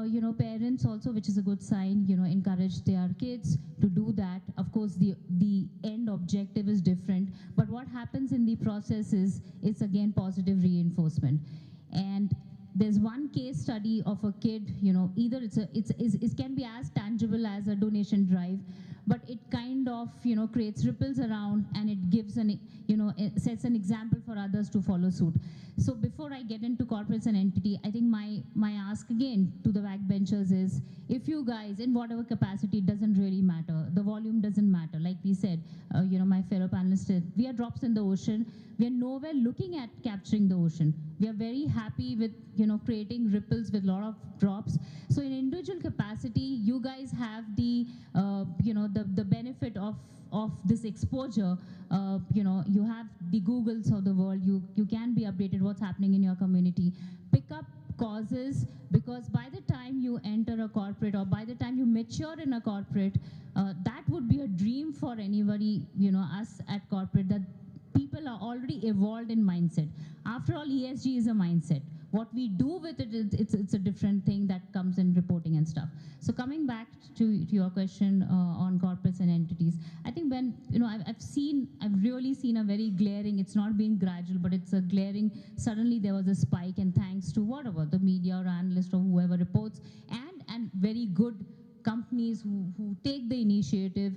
you know, parents also, which is a good sign, you know, encourage their kids to do that. Of course, the end objective is different, but what happens in the process is, it's again positive reinforcement. And there's one case study of a kid, you know, either it can be as tangible as a donation drive, but it kind of, you know, creates ripples around, and it gives an, you know, it sets an example for others to follow suit. So before I get into corporates and entity, I think my ask again to the backbenchers is, if you guys, in whatever capacity, it doesn't really matter. The volume doesn't matter. Like we said, you know, my fellow panelists said, we are drops in the ocean. We are nowhere looking at capturing the ocean. We are very happy with, you know, creating ripples with a lot of drops. So in individual capacity, you guys have the, you know, the benefit of this exposure. You know, you have the Googles of the world. You can be updated what's happening in your community. Pick up causes, because by the time you enter a corporate or by the time you mature in a corporate, that would be a dream for anybody, you know, us at corporate, that people are already evolved in mindset. After all, ESG is a mindset. What we do with it, it's a different thing that comes in reporting and stuff. So coming back to your question on corporates and entities, I think when, you know, I've really seen a very glaring, it's not been gradual, but it's a glaring, suddenly there was a spike, and thanks to whatever, the media or analyst or whoever reports, and very good companies who take the initiative.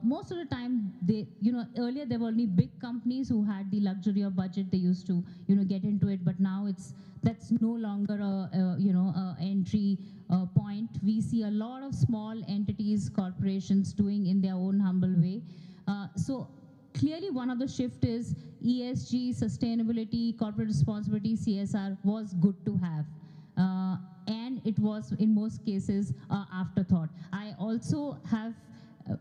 Most of the time, they, you know, earlier there were only big companies who had the luxury of budget. They used to, you know, get into it, but now that's no longer a you know, a entry point. We see a lot of small entities, corporations doing in their own humble way. So clearly one of the shift is ESG, sustainability, corporate responsibility, CSR was good to have. And it was, in most cases, afterthought. I also have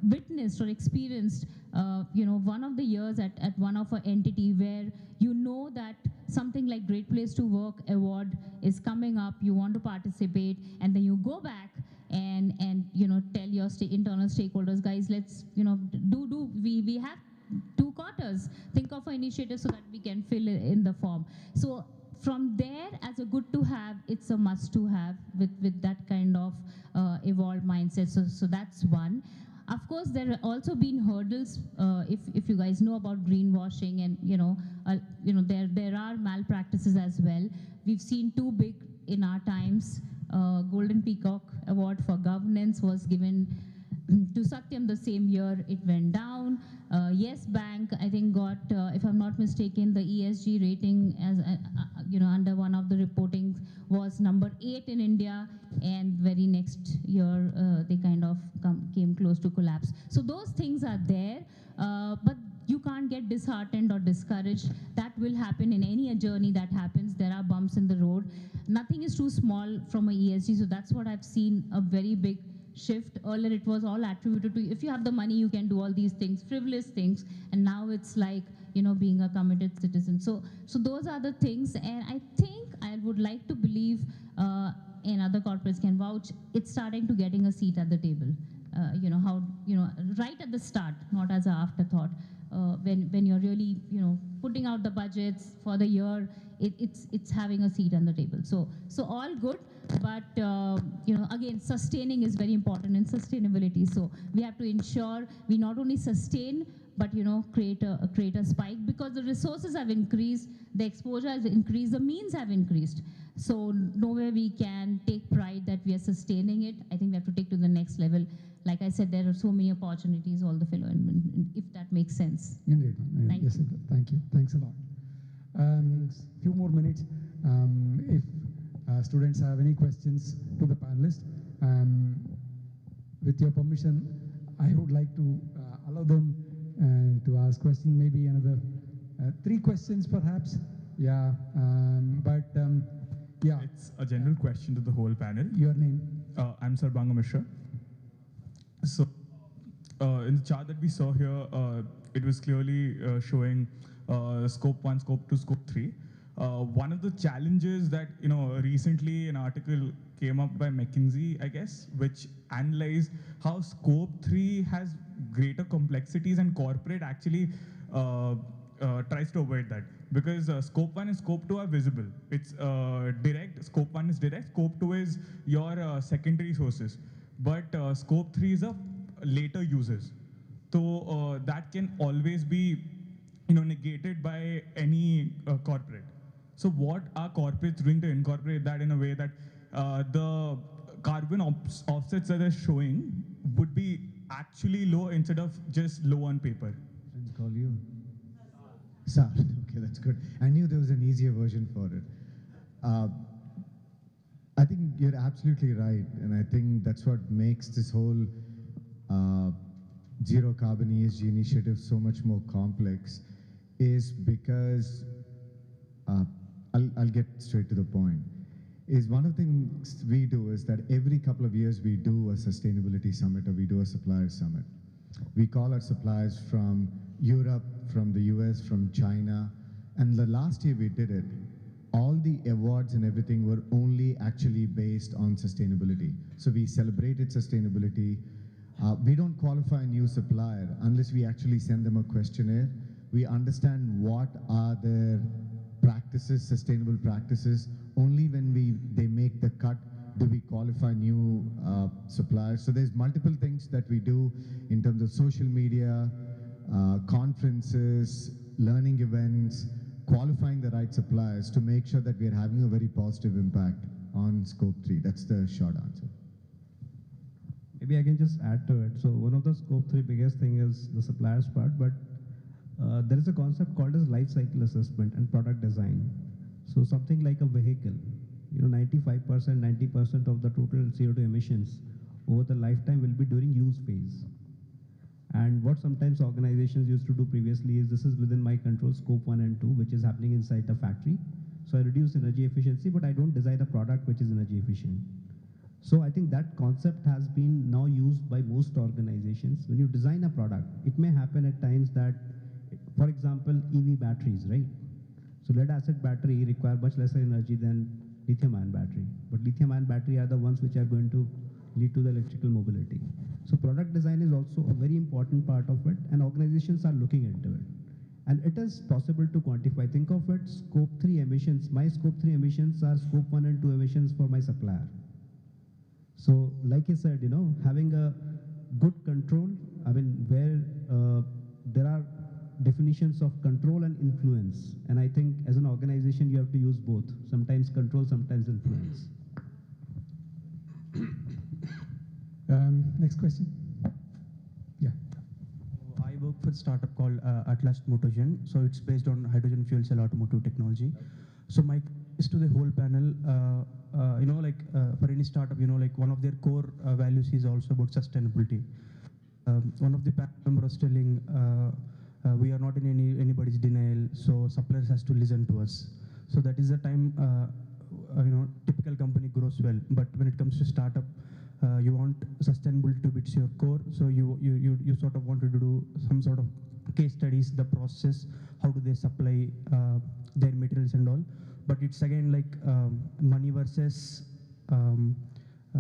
witnessed or experienced, you know, one of the years at one of our entity where you know that something like Great Place to Work award is coming up, you want to participate, and then you go back and you know, tell your internal stakeholders, guys, let's, you know, we have 2 quarters, think of an initiative so that we can fill in the form. So from there, as a good to have, it's a must to have with that kind of evolved mindset. So that's one. Of course, there have also been hurdles. If you guys know about greenwashing, and there are malpractices as well. We've seen two big in our times. Golden Peacock Award for governance was given to Satyam the same year it went down. Yes Bank, I think, got, if I'm not mistaken, the ESG rating as under one of the reporting was number 8 in India, and very next year they kind of came close to collapse. So those things are there, but you can't get disheartened or discouraged. That will happen in any journey that happens. There are bumps in the road. Nothing is too small from a ESG, so that's what I've seen, a very big shift. Earlier it was all attributed to, if you have the money you can do all these things, frivolous things, and now it's like, being a committed citizen. So those are the things, and I think I would like to believe, and other corporates can vouch, it's starting to getting a seat at the table. Right at the start, not as an afterthought. When you're really, putting out the budgets for the year, it's having a seat on the table. So all good, but again, sustaining is very important in sustainability. So we have to ensure we not only sustain, but create a spike, because the resources have increased, the exposure has increased, the means have increased. So nowhere we can take pride that we are sustaining it. I think we have to take to the next level. Like I said, there are so many opportunities, all the fellow, if that makes sense. Indeed. Thank Yes, you. it does. Thank you. Thanks a lot. Few more minutes. If students have any questions to the panelists, with your permission, I would like to allow them to ask questions. Maybe another 3 questions, perhaps. Yeah. Yeah. It's a general question to the whole panel. Your name? I'm Sarbanga Mishra. So, in the chart that we saw here, it was clearly showing scope 1, scope 2, scope 3. One of the challenges that, recently an article came up by McKinsey, I guess, which analyzed how scope 3 has greater complexities, and corporate actually tries to avoid that. Because scope 1 and scope 2 are visible. It's direct, scope 1 is direct, scope 2 is your secondary sources. But scope 3 is a later users. So that can always be negated by any corporate. So what are corporates doing to incorporate that in a way that the carbon offsets that they're showing would be actually low instead of just low on paper? Friends call you? Sir. Okay, that's good. I knew there was an easier version for it. I think you're absolutely right, and I think that's what makes this whole zero carbon ESG initiative so much more complex, is because I'll get straight to the point. Is one of the things we do is that every couple of years we do a sustainability summit, or we do a supplier summit. We call our suppliers from Europe, from the US, from China, and the last year we did it, all the awards and everything were only actually based on sustainability. So we celebrated sustainability. We don't qualify a new supplier unless we actually send them a questionnaire. We understand what are their practices, sustainable practices. Only when they make the cut do we qualify new suppliers. So there's multiple things that we do in terms of social media, conferences, learning events, qualifying the right suppliers to make sure that we are having a very positive impact on scope 3. That's the short answer. Maybe I can just add to it. So one of the scope 3 biggest thing is the suppliers part, but there is a concept called as life cycle assessment and product design. So something like a vehicle, 95%, 90% of the total CO2 emissions over the lifetime will be during use phase. And what sometimes organizations used to do previously is, this is within my control, scope 1 and 2, which is happening inside the factory. So I reduce energy efficiency, but I don't design a product which is energy efficient. So I think that concept has been now used by most organizations. When you design a product, it may happen at times that, for example, EV batteries, right? So lead acid battery require much lesser energy than lithium-ion battery. But lithium-ion battery are the ones which are going to lead to the electrical mobility. So product design is also a very important part of it, and organizations are looking into it. And it is possible to quantify. Think of it, scope 3 emissions. My scope 3 emissions are scope 1 and 2 emissions for my supplier. So like I said, having a good control, I mean, where there are definitions of control and influence. And I think as an organization, you have to use both. Sometimes control, sometimes influence. Next question. Yeah. I work for a startup called Atlas Motogen. So it's based on hydrogen fuel cell automotive technology. So my is to the whole panel, for any startup, one of their core values is also about sustainability. One of the panel members was telling, we are not in anybody's denial, so suppliers has to listen to us. So that is the time, typical company grows well. But when it comes to startup, you want sustainability to be your core. So you sort of wanted to do some sort of case studies, the process, how do they supply their materials and all. But it's again like money versus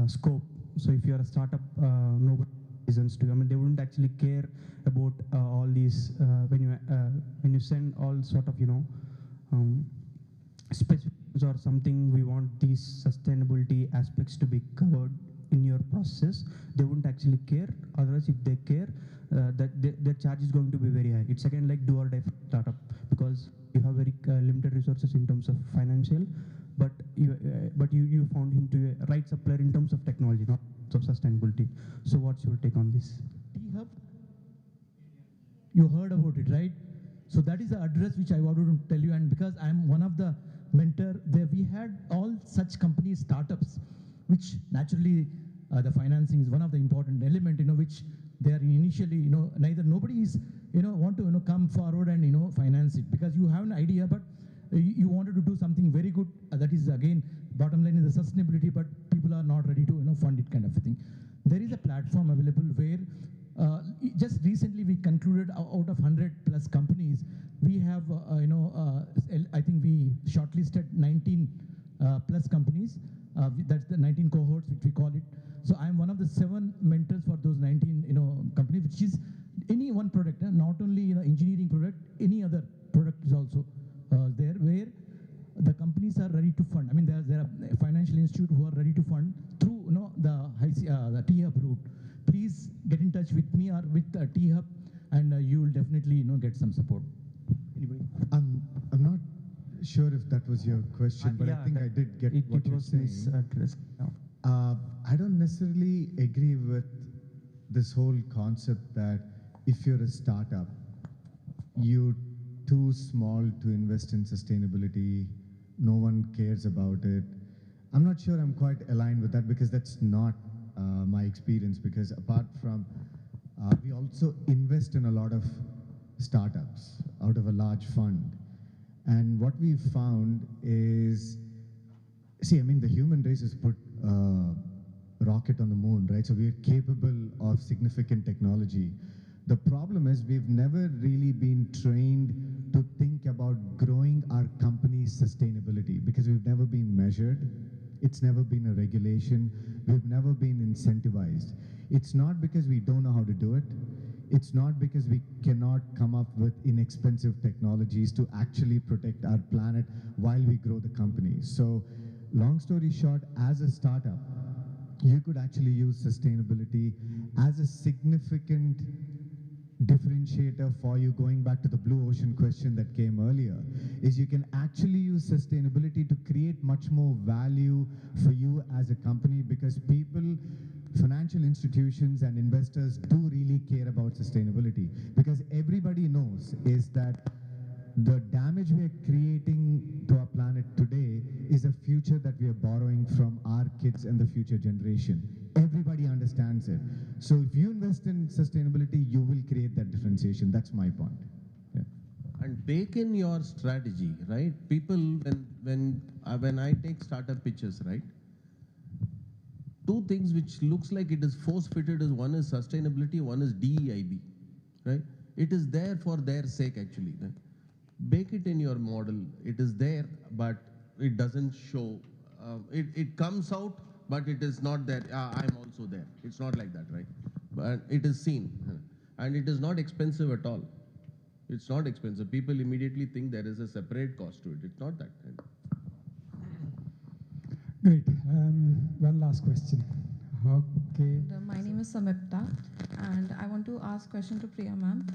scope. So if you are a startup, nobody listens to you. I mean, they wouldn't actually care about all these when you send all sort of specifications or something. We want these sustainability aspects to be covered in your process. They wouldn't actually care. Otherwise, if they care, their charge is going to be very high. It's again like do or die startup, because you have very limited resources in terms of financial, but you found him to a right supplier in terms of technology, not of sustainability. So what's your take on this? T-Hub, you heard about it, right? So that is the address which I wanted to tell you, and because I'm one of the mentor there, we had all such companies, startups, which naturally the financing is one of the important element, which they are initially, neither nobody is, want to, come forward and, finance it, because you have an idea, but you wanted to do something very good. That is again, bottom line is the sustainability, but people are not ready to, fund it kind of a thing. There is a platform available where just recently we concluded out of 100 plus companies, we have, I think we shortlisted 19 plus companies. That's the 19 cohorts, which we call it. So I'm one of the 7 mentors for those 19, companies, which is any one product, not only engineering product, any other product is also there, where the companies are ready to fund. I mean, there are financial institute who are ready to fund through the T-Hub route. Please get in touch with me or with T-Hub, and you will definitely get some support. Anybody? I'm not sure if that was your question, but yeah, I think I did get what it you're was saying. misaddressed. No. I don't necessarily agree with this whole concept that if you're a startup, you're too small to invest in sustainability, no one cares about it. I'm not sure I'm quite aligned with that, because that's not my experience, because apart from, we also invest in a lot of startups out of a large fund. And what we've found is, see, I mean, the human race has put rocket on the moon, right? So we're capable of significant technology. The problem is we've never really been trained to think about growing our company's sustainability, because we've never been measured. It's never been a regulation. We've never been incentivized. It's not because we don't know how to do it. It's not because we cannot come up with inexpensive technologies to actually protect our planet while we grow the company. So, long story short, as a startup, you could actually use sustainability as a significant differentiator for you. Going back to the blue ocean question that came earlier, is you can actually use sustainability to create much more value for you as a company, because people, financial institutions and investors do really care about sustainability, because everybody knows is that the damage we are creating to our planet today is a future that we are borrowing from our kids and the future generation. Everybody understands it. So if you invest in sustainability, you will create that differentiation. That's my point. Yeah. And bake in your strategy, right? People, when I take startup pitches, right? Two things which looks like it is force-fitted is, one is sustainability, one is DEIB, right? It is there for their sake, actually. Right? Bake it in your model. It is there, but it doesn't show. It comes out, but it is not there. I'm also there. It's not like that, right? But it is seen, and it is not expensive at all. It's not expensive. People immediately think there is a separate cost to it. It's not that. Great. One last question. Okay. My name is Samipta, and I want to ask question to Priya ma'am.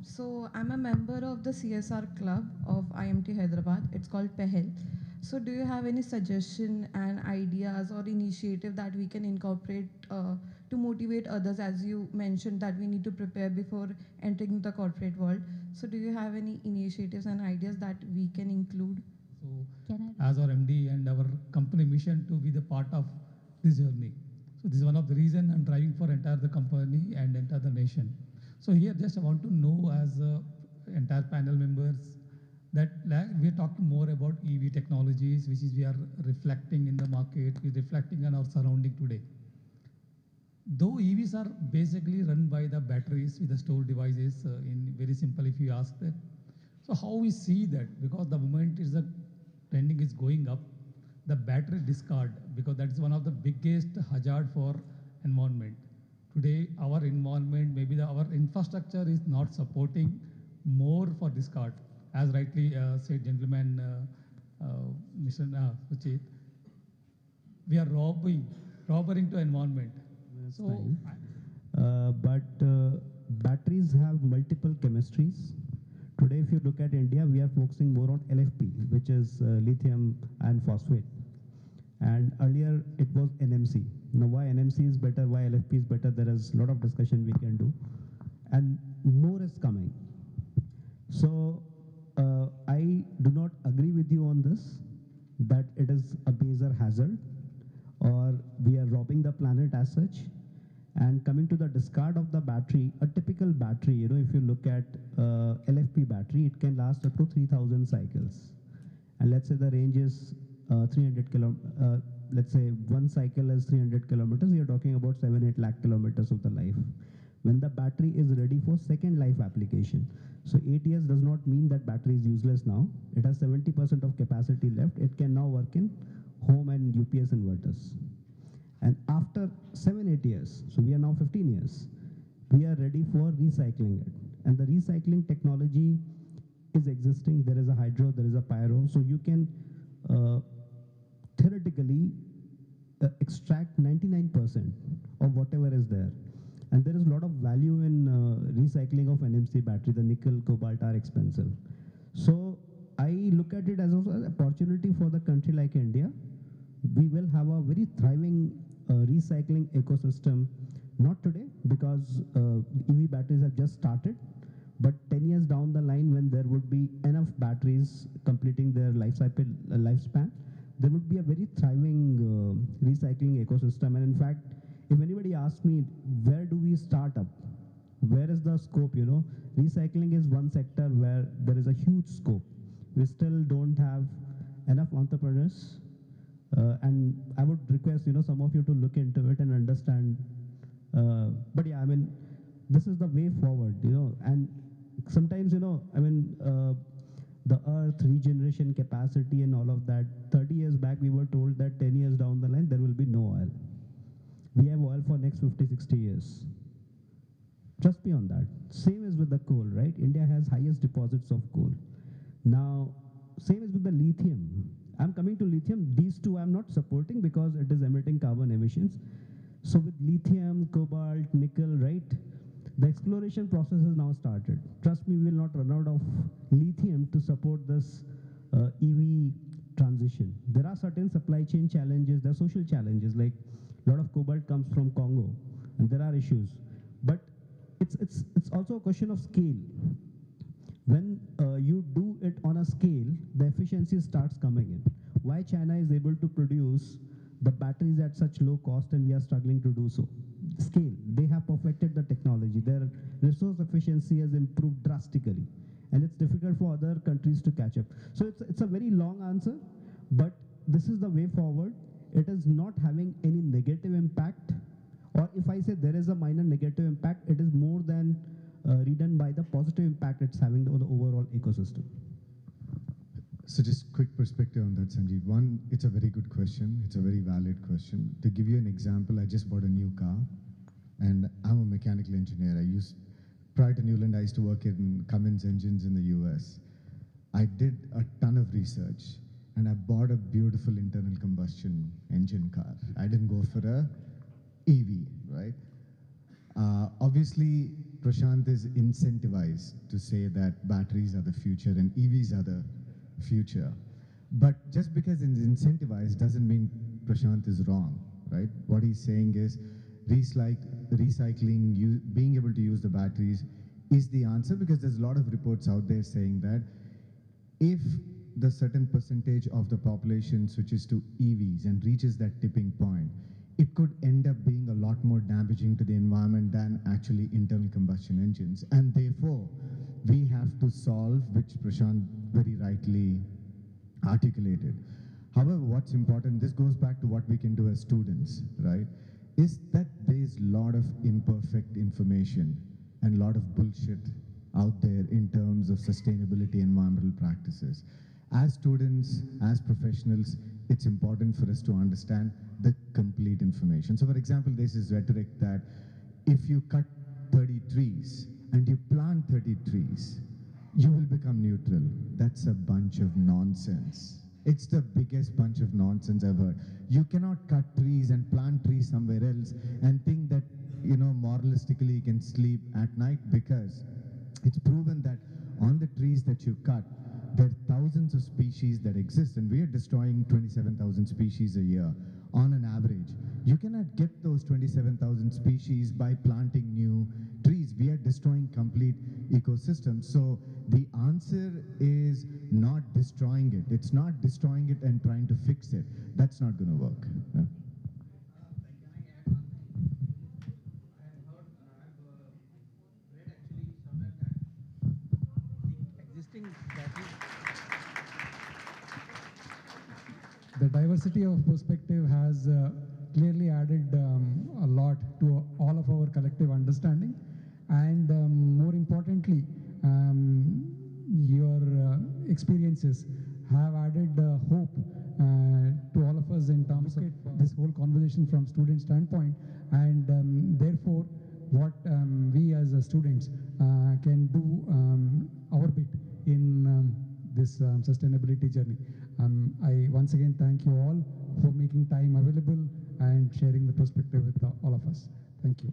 So I'm a member of the CSR club of IMT Hyderabad. It's called PEHEL. So do you have any suggestion and ideas or initiative that we can incorporate to motivate others, as you mentioned that we need to prepare before entering the corporate world? So do you have any initiatives and ideas that we can include? So, Can as our MD and our company mission to be the part of this journey. So this is one of the reason I'm driving for entire the company and entire the nation. So here just I want to know as entire panel members that we are talking more about EV technologies, which is we are reflecting in the market, we're reflecting on our surrounding today. Though EVs are basically run by the batteries with the stored devices, in very simple if you ask that. So how we see that, because the moment is the trending is going up, the battery discard, because that is one of the biggest hazard for environment. Today, our environment, maybe our infrastructure is not supporting more for discard. As rightly said, gentleman, Mr. Suchit, we are robbing to environment. That's So, fine. Batteries have multiple chemistries. Today, if you look at India, we are focusing more on LFP, which is lithium and phosphate. And earlier, it was NMC. Now, why NMC is better, why LFP is better, there is a lot of discussion we can do. And more is coming. So, I do not agree with you on this, that it is a major hazard or we are robbing the planet as such. And coming to the discard of the battery, a typical battery, if you look at LFP battery, it can last up to 3,000 cycles. And let's say the range is 300 kilometers. Let's say one cycle is 300 kilometers, you're talking about 7-8 lakh kilometers of the life. When the battery is ready for second life application. So 8 years does not mean that battery is useless now. It has 70% of capacity left. It can now work in home and UPS inverters. And after 7-8 years, so we are now 15 years, we are ready for recycling it. And the recycling technology is existing. There is a hydro, there is a pyro. So you can theoretically extract 99% of whatever is there. And there is a lot of value in recycling of NMC battery. The nickel, cobalt are expensive. So I look at it as an opportunity for the country like India. We will have a very thriving recycling ecosystem, not today because EV batteries have just started, but 10 years down the line when there would be enough batteries completing their lifespan, there would be a very thriving recycling ecosystem. And in fact, if anybody asks me, where do we start up? Where is the scope, Recycling is one sector where there is a huge scope. We still don't have enough entrepreneurs. And I would request, some of you to look into it and understand. But yeah, this is the way forward, and sometimes, the earth regeneration capacity and all of that, 30 years back, we were told that 10 years down the line, there will be no oil. We have oil for next 50, 60 years. Trust me on that. Same is with the coal, right? India has highest deposits of coal. Now, same is with the lithium. I'm coming to lithium. These two I'm not supporting because it is emitting carbon emissions. So with lithium, cobalt, nickel, right? The exploration process has now started. Trust me, we will not run out of lithium to support this EV transition. There are certain supply chain challenges, there are social challenges, like a lot of cobalt comes from Congo, and there are issues. But it's also a question of scale. When you do it on a scale, the efficiency starts coming in. Why China is able to produce the batteries at such low cost and we are struggling to do so? Scale. They have perfected the technology. Their resource efficiency has improved drastically. And it's difficult for other countries to catch up. So it's a very long answer, but this is the way forward. It is not having any negative impact. Or if I say there is a minor negative impact, it is more than redone by the positive impact it's having on the overall ecosystem. So just quick perspective on that, Sanjeev. One, it's a very good question. It's a very valid question. To give you an example, I just bought a new car and I'm a mechanical engineer. I use prior to Newland, I used to work in Cummins engines in the US. I did a ton of research and I bought a beautiful internal combustion engine car. I didn't go for a EV, right? Obviously, Prashant is incentivized to say that batteries are the future and EVs are the future. But just because it's incentivized doesn't mean Prashant is wrong, right? What he's saying is recycling, being able to use the batteries is the answer, because there's a lot of reports out there saying that if the certain percentage of the population switches to EVs and reaches that tipping point, it could end up being a lot more damaging to the environment than actually internal combustion engines. And therefore, we have to solve, which Prashant very rightly articulated. However, what's important, this goes back to what we can do as students, right? Is that there's a lot of imperfect information and a lot of bullshit out there in terms of sustainability and environmental practices. As students, as professionals, it's important for us to understand the complete information. So for example, there's this rhetoric that if you cut 30 trees and you plant 30 trees, you will become neutral. That's a bunch of nonsense. It's the biggest bunch of nonsense I've heard. You cannot cut trees and plant trees somewhere else and think that, you know, moralistically you can sleep at night, because it's proven that on the trees that you cut, there are thousands of species that exist, and we are destroying 27,000 species a year on an average. You cannot get those 27,000 species by planting new trees. We are destroying complete ecosystems. So the answer is not destroying it. It's not destroying it and trying to fix it. That's not going to work. Yeah. The diversity of perspective has clearly added a lot to all of our collective understanding, and more importantly, your experiences have added hope to all of us in terms of this whole conversation from student standpoint, and therefore what we as students can do our bit in this sustainability journey. I once again thank you all for making time available and sharing the perspective with all of us. Thank you.